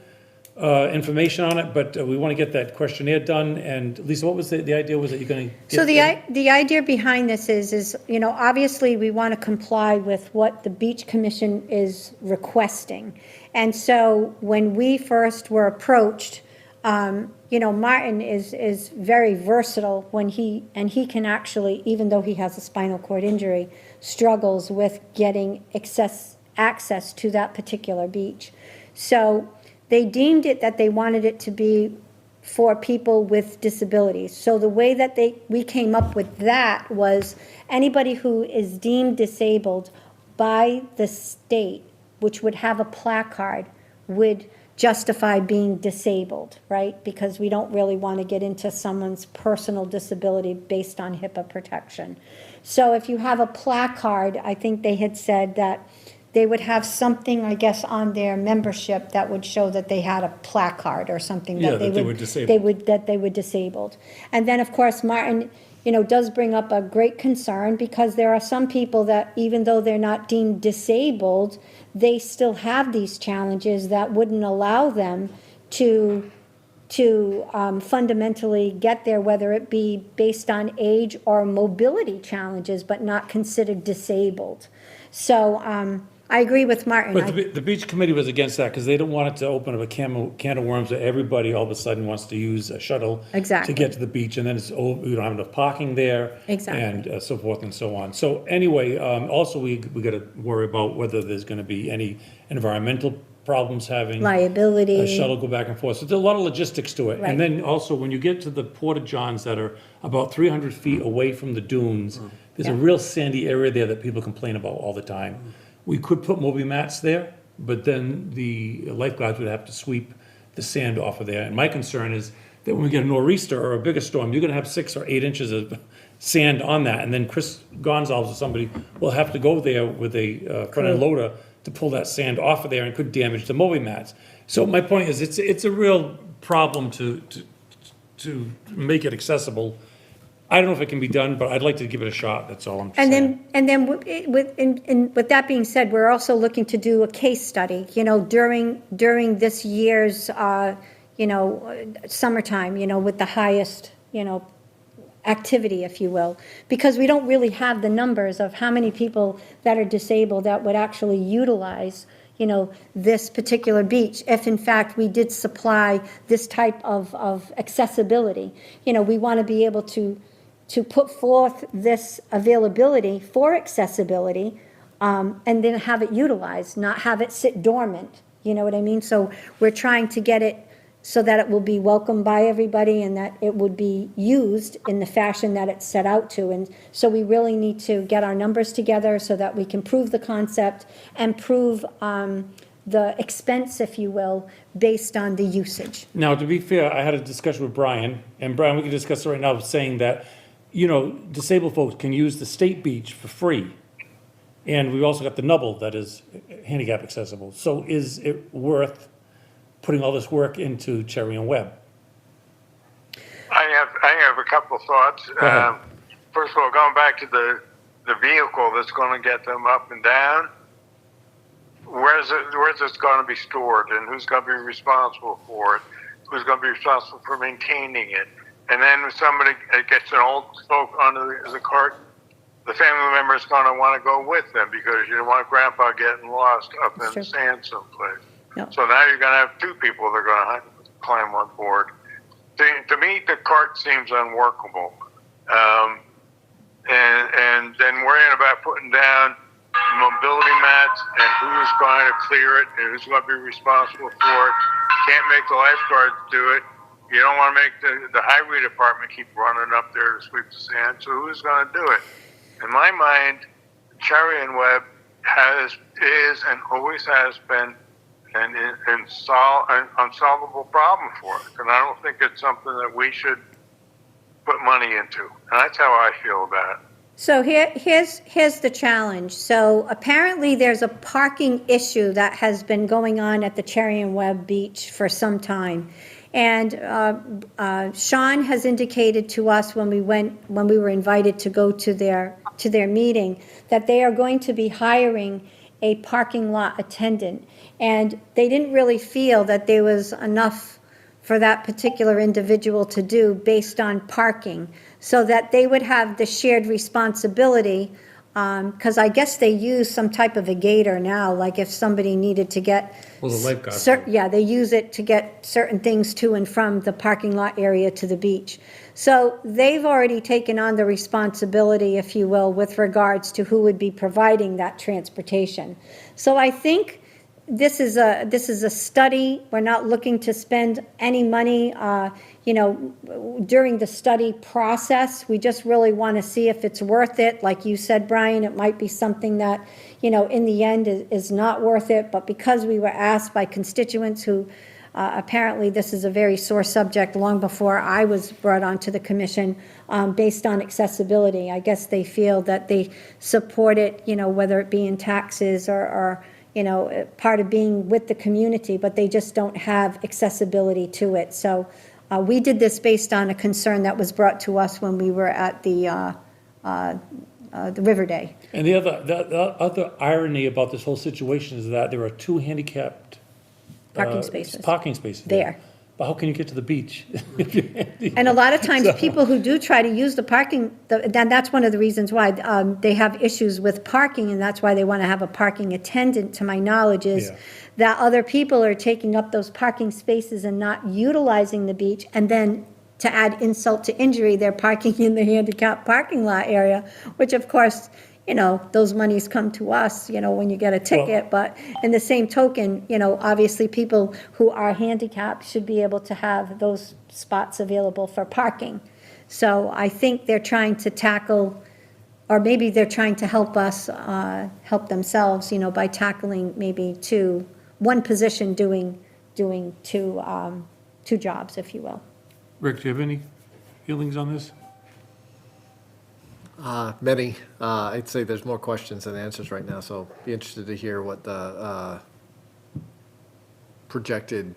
information on it, but we want to get that questionnaire done. And Lisa, what was the idea was that you're going to? So the idea behind this is, you know, obviously we want to comply with what the Beach Commission is requesting. And so when we first were approached, you know, Martin is very versatile when he can actually, even though he has a spinal cord injury, struggles with getting access to that particular beach. So they deemed it that they wanted it to be for people with disabilities. So the way that we came up with that was anybody who is deemed disabled by the state, which would have a placard, would justify being disabled, right? Because we don't really want to get into someone's personal disability based on HIPAA protection. So if you have a placard, I think they had said that they would have something, I guess, on their membership that would show that they had a placard or something. Yeah, that they were disabled. that they were disabled. And then, of course, Martin, you know, does bring up a great concern because there are some people that, even though they're not deemed disabled, they still have these challenges that wouldn't allow them to fundamentally get there, whether it be based on age or mobility challenges, but not considered disabled. So I agree with Martin. But the beach committee was against that because they don't want it to open up a can of worms that everybody all of a sudden wants to use a shuttle Exactly. to get to the beach, and then we don't have enough parking there. Exactly. And so forth and so on. So anyway, also we got to worry about whether there's going to be any environmental problems having Liability. a shuttle go back and forth. So there's a lot of logistics to it. Right. And then also when you get to the porta-johns that are about 300 feet away from the dunes, there's a Yeah. real sandy area there that people complain about all the time. We could put Moby mats there, but then the lifeguards would have to sweep the sand off of there. And my concern is that when we get a nor'easter or a bigger storm, you're gonna have 6 or 8 inches of sand on that. And then Chris Gonzalez or somebody will have to go there with a front-end loader to pull that sand off of there and could damage the Moby mats. So my point is, it's a real problem to make it accessible. I don't know if it can be done, but I'd like to give it a shot, that's all I'm saying. And then with that being said, we're also looking to do a case study, you know, during this year's, you know, summertime, you know, with the highest, you know, activity, if you will, because we don't really have the numbers of how many people that are disabled that would actually utilize, you know, this particular beach, if in fact we did supply this type of accessibility. You know, we want to be able to put forth this availability for accessibility, and then have it utilized, not have it sit dormant, you know what I mean? So we're trying to get it so that it will be welcomed by everybody and that it would be used in the fashion that it's set out to. And so we really need to get our numbers together so that we can prove the concept and prove the expense, if you will, based on the usage. Now, to be fair, I had a discussion with Brian, and Brian, we can discuss it right now, saying that, you know, disabled folks can use the state beach for free. And we've also got the Nubble that is handicap accessible. So is it worth putting all this work into Cherry and Webb? I have a couple of thoughts. Go ahead. First of all, going back to the vehicle that's going to get them up and down, where's it going to be stored, and who's going to be responsible for it? Who's going to be responsible for maintaining it? And then if somebody gets an old folk onto the cart, the family member is going to want to go with them because you don't want Grandpa getting lost up in Sure. the sand someplace. Yep. So now you're going to have two people that are going to climb on board. To me, the cart seems unworkable. And then worrying about putting down mobility mats and who's going to clear it and who's going to be responsible for it. Can't make the lifeguards do it. You don't want to make the highway department keep running up there to sweep the sand. So who's going to do it? In my mind, Cherry and Webb is and always has been an unsolvable problem for us. And I don't think it's something that we should put money into. And that's how I feel about it. So here's the challenge. So apparently there's a parking issue that has been going on at the Cherry and Webb Beach for some time. And Sean has indicated to us when we were invited to go to their meeting, that they are going to be hiring a parking lot attendant. And they didn't really feel that there was enough for that particular individual to do based on parking, so that they would have the shared responsibility, because I guess they use some type of a gator now, like if somebody needed to get. Well, the lifeguard. Yeah, they use it to get certain things to and from the parking lot area to the beach. So they've already taken on the responsibility, if you will, with regards to who would be providing that transportation. So I think this is a study. We're not looking to spend any money, during the study process. We just really want to see if it's worth it. Like you said, Brian, it might be something that, in the end is not worth it. But because we were asked by constituents who, apparently this is a very sore subject long before I was brought onto the commission, based on accessibility. I guess they feel that they support it, whether it be in taxes or part of being with the community, but they just don't have accessibility to it. So we did this based on a concern that was brought to us when we were at the River Day. And the other irony about this whole situation is that there are two handicapped Parking spaces. Parking spaces There. But how can you get to the beach? And a lot of times, people who do try to use the parking, then that's one of the reasons why they have issues with parking, and that's why they want to have a parking attendant, to my knowledge, is Yeah. that other people are taking up those parking spaces and not utilizing the beach, and then to add insult to injury, they're parking in the handicap parking lot area, which of course, those monies come to us, when you get a ticket, but in the same token, obviously people who are handicapped should be able to have those spots available for parking. So I think they're trying to tackle, or maybe they're trying to help us, help themselves, by tackling maybe one position doing two jobs, if you will. Rick, do you have any feelings on this? Many. I'd say there's more questions than answers right now, so be interested to hear what the projected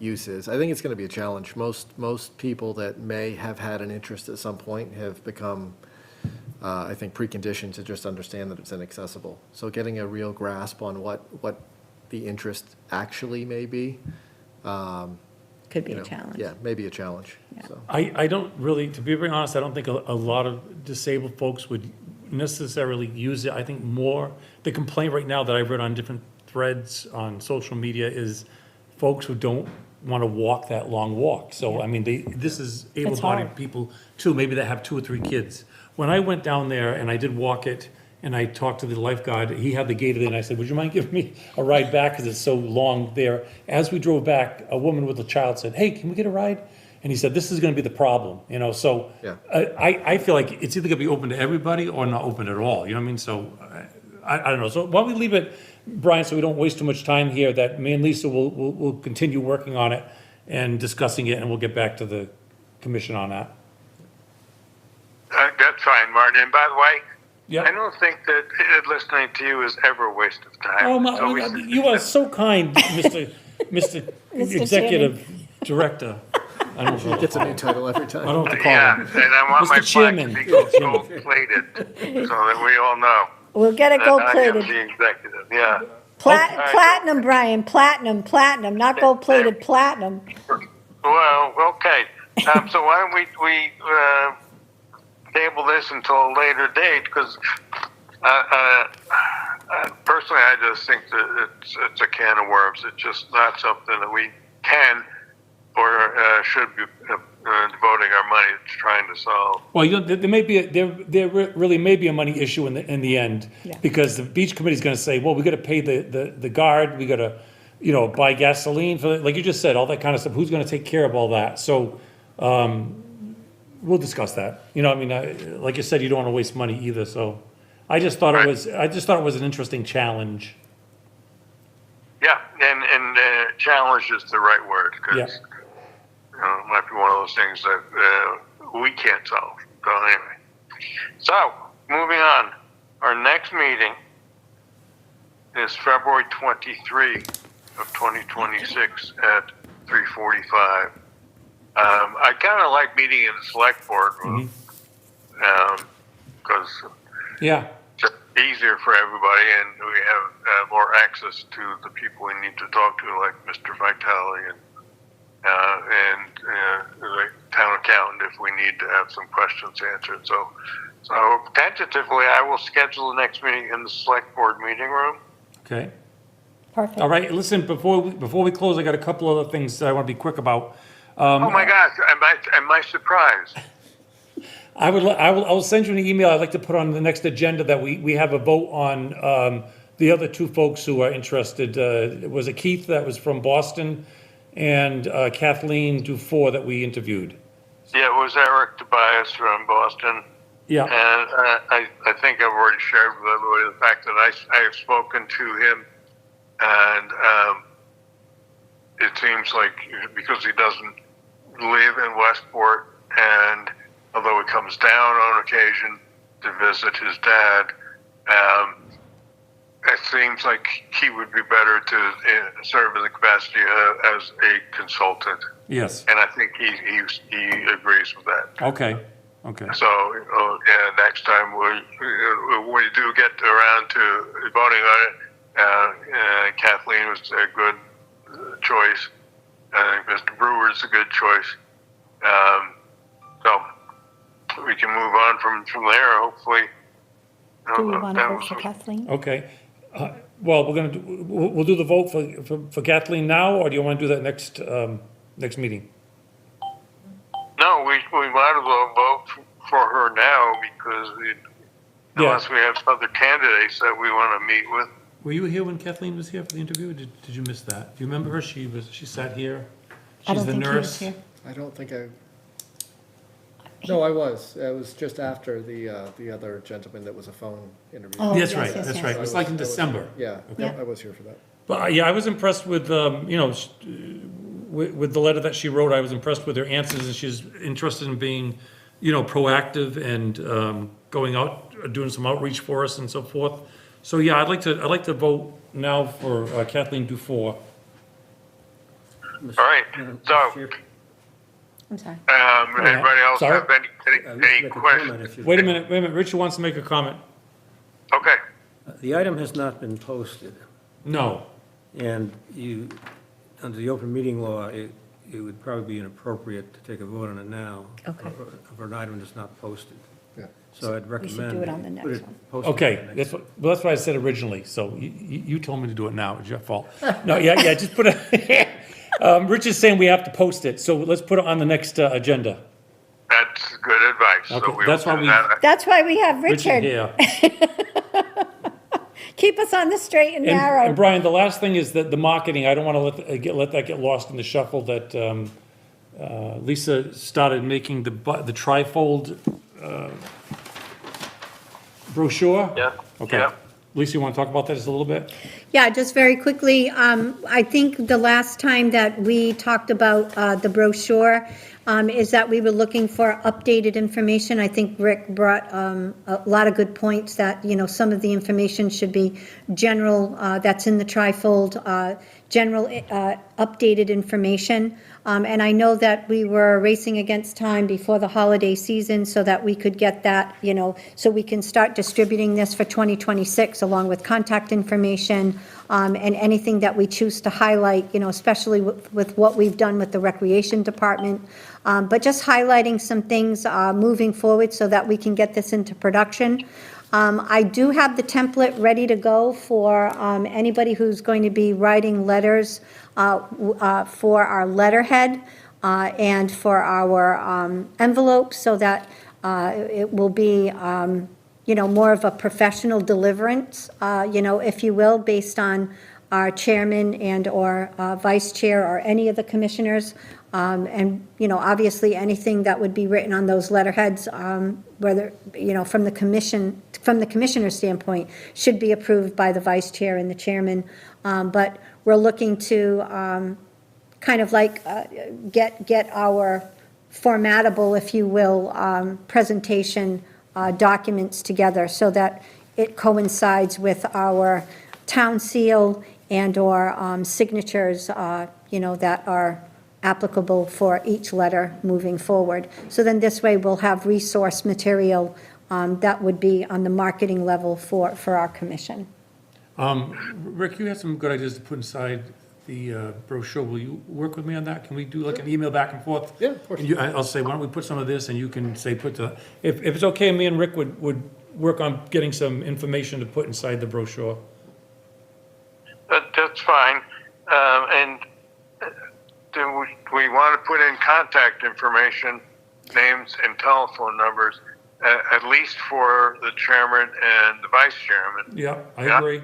use is. I think it's going to be a challenge. Most people that may have had an interest at some point have become, I think, preconditioned to just understand that it's inaccessible. So getting a real grasp on what the interest actually may be. Could be a challenge. Yeah, maybe a challenge. Yeah. So. I don't really, to be very honest, I don't think a lot of disabled folks would necessarily use it. I think more, the complaint right now that I've read on different threads on social media is folks who don't want to walk that long walk. So, I mean, this is able-bodied hard. people too, maybe they have 2 or 3 kids. When I went down there and I did walk it, and I talked to the lifeguard, he had the gator there, and I said, would you mind giving me a ride back, because it's so long there. As we drove back, a woman with a child said, hey, can we get a ride? And he said, this is gonna be the problem, so Yeah. I feel like it's either gonna be open to everybody or not open at all, you know what I mean? So I don't know. So why don't we leave it, Brian, so we don't waste too much time here, that me and Lisa will continue working on it and discussing it, and we'll get back to the commission on that. That's fine, Martin. And by the way, Yeah. I don't think that listening to you is ever a waste of time. Oh, It's always- you are so kind, Mr. Executive Director. I don't know. Gets a new title every I time. don't have to call Yeah, him. and I want Mr. my plaque to Chairman. be gold-plated, so that we all know. We'll get it that I am gold-plated. the executive, yeah. Platinum, Brian, platinum, not gold-plated, platinum. Well, okay. So why don't we table this until a later date? Because personally, I just think that it's a can of worms. It's just not something that we can or should be devoting our money to trying to solve. Well, there may be, there really may be a money issue in the end. Yeah. Because the beach committee's gonna say, well, we gotta pay the guard, we gotta, buy gasoline for, like you just said, all that kind of stuff. Who's gonna take care of all that? So, we'll discuss that. Like you said, you don't wanna waste money either, so. I just thought it was an interesting challenge. Yeah, and challenge is the right word, because it might be one of those things that we can't solve. So anyway, so moving on, our next meeting is February 23 of 2026 at 3:45. I kind of like meeting in the select board room because Yeah, it's just easier for everybody, and we have more access to the people we need to talk to, like Mr. Vitale and the town accountant if we need to have some questions answered. So tentatively, I will schedule the next meeting in the select board meeting room. okay. Perfect. All right, listen, before we close, I got a couple other things that I wanna be quick about. Oh my gosh, am I surprised? I will send you an email. I'd like to put on the next agenda that we have a vote on the other two folks who are interested. Was it Keith that was from Boston and Kathleen Dufour that we interviewed? Yeah, it was Eric Tobias from Boston. Yeah, And I think I've already shared with everybody the fact that I have spoken to him, and it seems like because he doesn't live in Westport, and although he comes down on occasion to visit his dad, it seems like he would be better to serve in the capacity as a consultant, yes, and I think he agrees with that. okay. So, next time we do get around to voting on it, Kathleen was a good choice. I think Mr. Brewer is a good choice. So we can move on from there, hopefully. Do we want to That vote was- for Kathleen? Okay. Well, we'll do the vote for Kathleen now, or do you want to do that next meeting? No, we might as well vote for her now because unless we have other candidates that we want to meet with. Were you here when Kathleen was here for the interview? Did you miss that? Do you remember her? She sat here. I She's don't the think he was nurse. here. I don't think no, I was. It was just after the other gentleman that was a phone interview. Oh, That's yes, right, yes, that's yes. right. It was like in I was- December. Yeah, Yeah. I was here for that. But yeah, I was impressed with, with the letter that she wrote. I was impressed with her answers, and she's interested in being, proactive and going out, doing some outreach for us and so forth. So yeah, I'd like to vote now for Kathleen Dufour. All right. So, I'm sorry. anybody else Sorry? have any questions? Wait a minute. Richard wants to make a comment. Okay. The item has not been posted, No. and under the open meeting law, it would probably be inappropriate to take a vote on it now. Okay. For an item that's not posted. Yeah. So I'd We recommend. should do it on the put next it one. posted Okay, on the that's next what I said originally, so you told me to do it now, it's your fault. No, yeah, just put it, Richard's saying we have to post it, so let's put it on the next agenda. That's good advice. Okay, So we that's will why do we- that. That's why we have Richard, Richard. yeah. Keep us on the straight and And narrow. Brian, the last thing is that the marketing, I don't want to let that get lost in the shuffle, that Lisa started making the trifold brochure. Yeah. Okay. Yeah. Lisa, you want to talk about that just a little bit? Yeah, just very quickly, I think the last time that we talked about the brochure is that we were looking for updated information. I think Rick brought a lot of good points that, you know, some of the information should be general, that's in the trifold, general updated information. And I know that we were racing against time before the holiday season so that we could get that, you know, so we can start distributing this for 2026 along with contact information and anything that we choose to highlight, you know, especially with what we've done with the Recreation Department. But just highlighting some things moving forward so that we can get this into production. I do have the template ready to go for anybody who's going to be writing letters for our letterhead and for our envelopes so that it will be, you know, more of a professional deliverance, you know, if you will, based on our chairman and/or vice chair or any of the commissioners. And, you know, obviously, anything that would be written on those letterheads, whether, you know, from the commissioner standpoint, should be approved by the vice chair and the chairman. But we're looking to kind of like get our formatable, if you will, presentation documents together so that it coincides with our town seal and/or signatures, you know, that are applicable for each letter moving forward. So then this way we'll have resource material that would be on the marketing level for our commission. Rick, you had some good ideas to put inside the brochure. Will you work with me on that? Can we do like an email back and forth? Yeah, of course. And I'll say, why don't we put some of this, and you can say, if it's okay, me and Rick would work on getting some information to put inside the brochure. That's fine. And do we want to put in contact information, names and telephone numbers, at least for the chairman and the vice chairman? Yeah, I agree.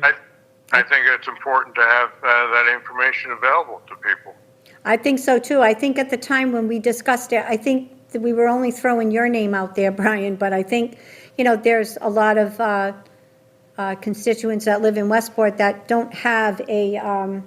I think it's important to have that information available to people. I think so too. I think at the time when we discussed it, I think that we were only throwing your name out there, Brian, but I think, you know, there's a lot of constituents that live in Westport that don't have a,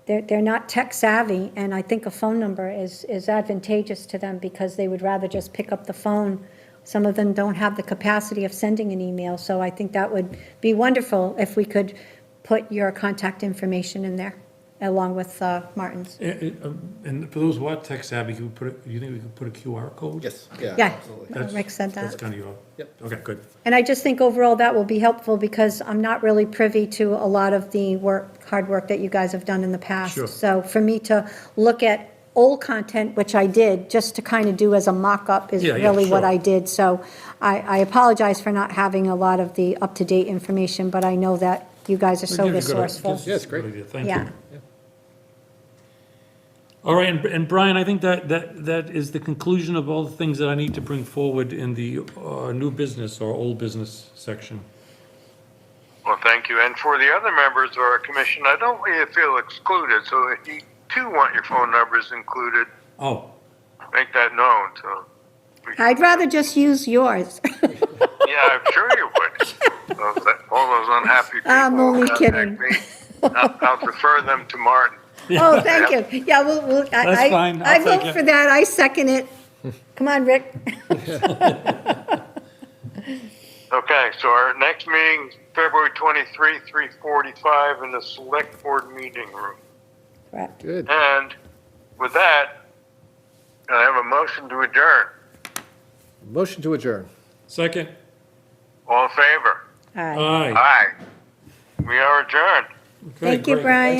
they're not tech savvy, and I think a phone number is advantageous to them because they would rather just pick up the phone. Some of them don't have the capacity of sending an email, so I think that would be wonderful if we could put your contact information in there, along with Martin's. And for those who are tech savvy, you think we could put a QR code? Yes, yeah, Yeah, absolutely. Rick said That's that. kind of your. Yep. Okay, good. And I just think overall that will be helpful because I'm not really privy to a lot of the hard work that you guys have done in the past. Sure. So for me to look at old content, which I did, just to kind of do as a mock-up is Yeah, yeah, really what sure. I did. So I apologize for not having a lot of the up-to-date information, but I know that you guys are so It gives you a good- resourceful. gives Yeah, us it's a great. good idea. Thank Yeah. you. All right, and Brian, I think that is the conclusion of all the things that I need to bring forward in the new business or old business section. Well, thank you. And for the other members of our commission, I don't want you to feel excluded. So if you too want your phone numbers included, Oh, make that known. So we can- I'd rather just use yours. Yeah, I'm sure you would. All those unhappy people I'm only will contact kidding. me. I'll refer them to Martin. Oh, thank you. Yeah, we'll, That's fine. I I'll take vote it. for that. I second it. Come on, Rick. Okay, so our next meeting, February 23, 3:45 in the select board meeting room. Correct. Good. And with that, I have a motion to adjourn. Motion to adjourn. second? All in favor? All right. Aye. Aye. We are adjourned. Okay, Thank you, great. Brian.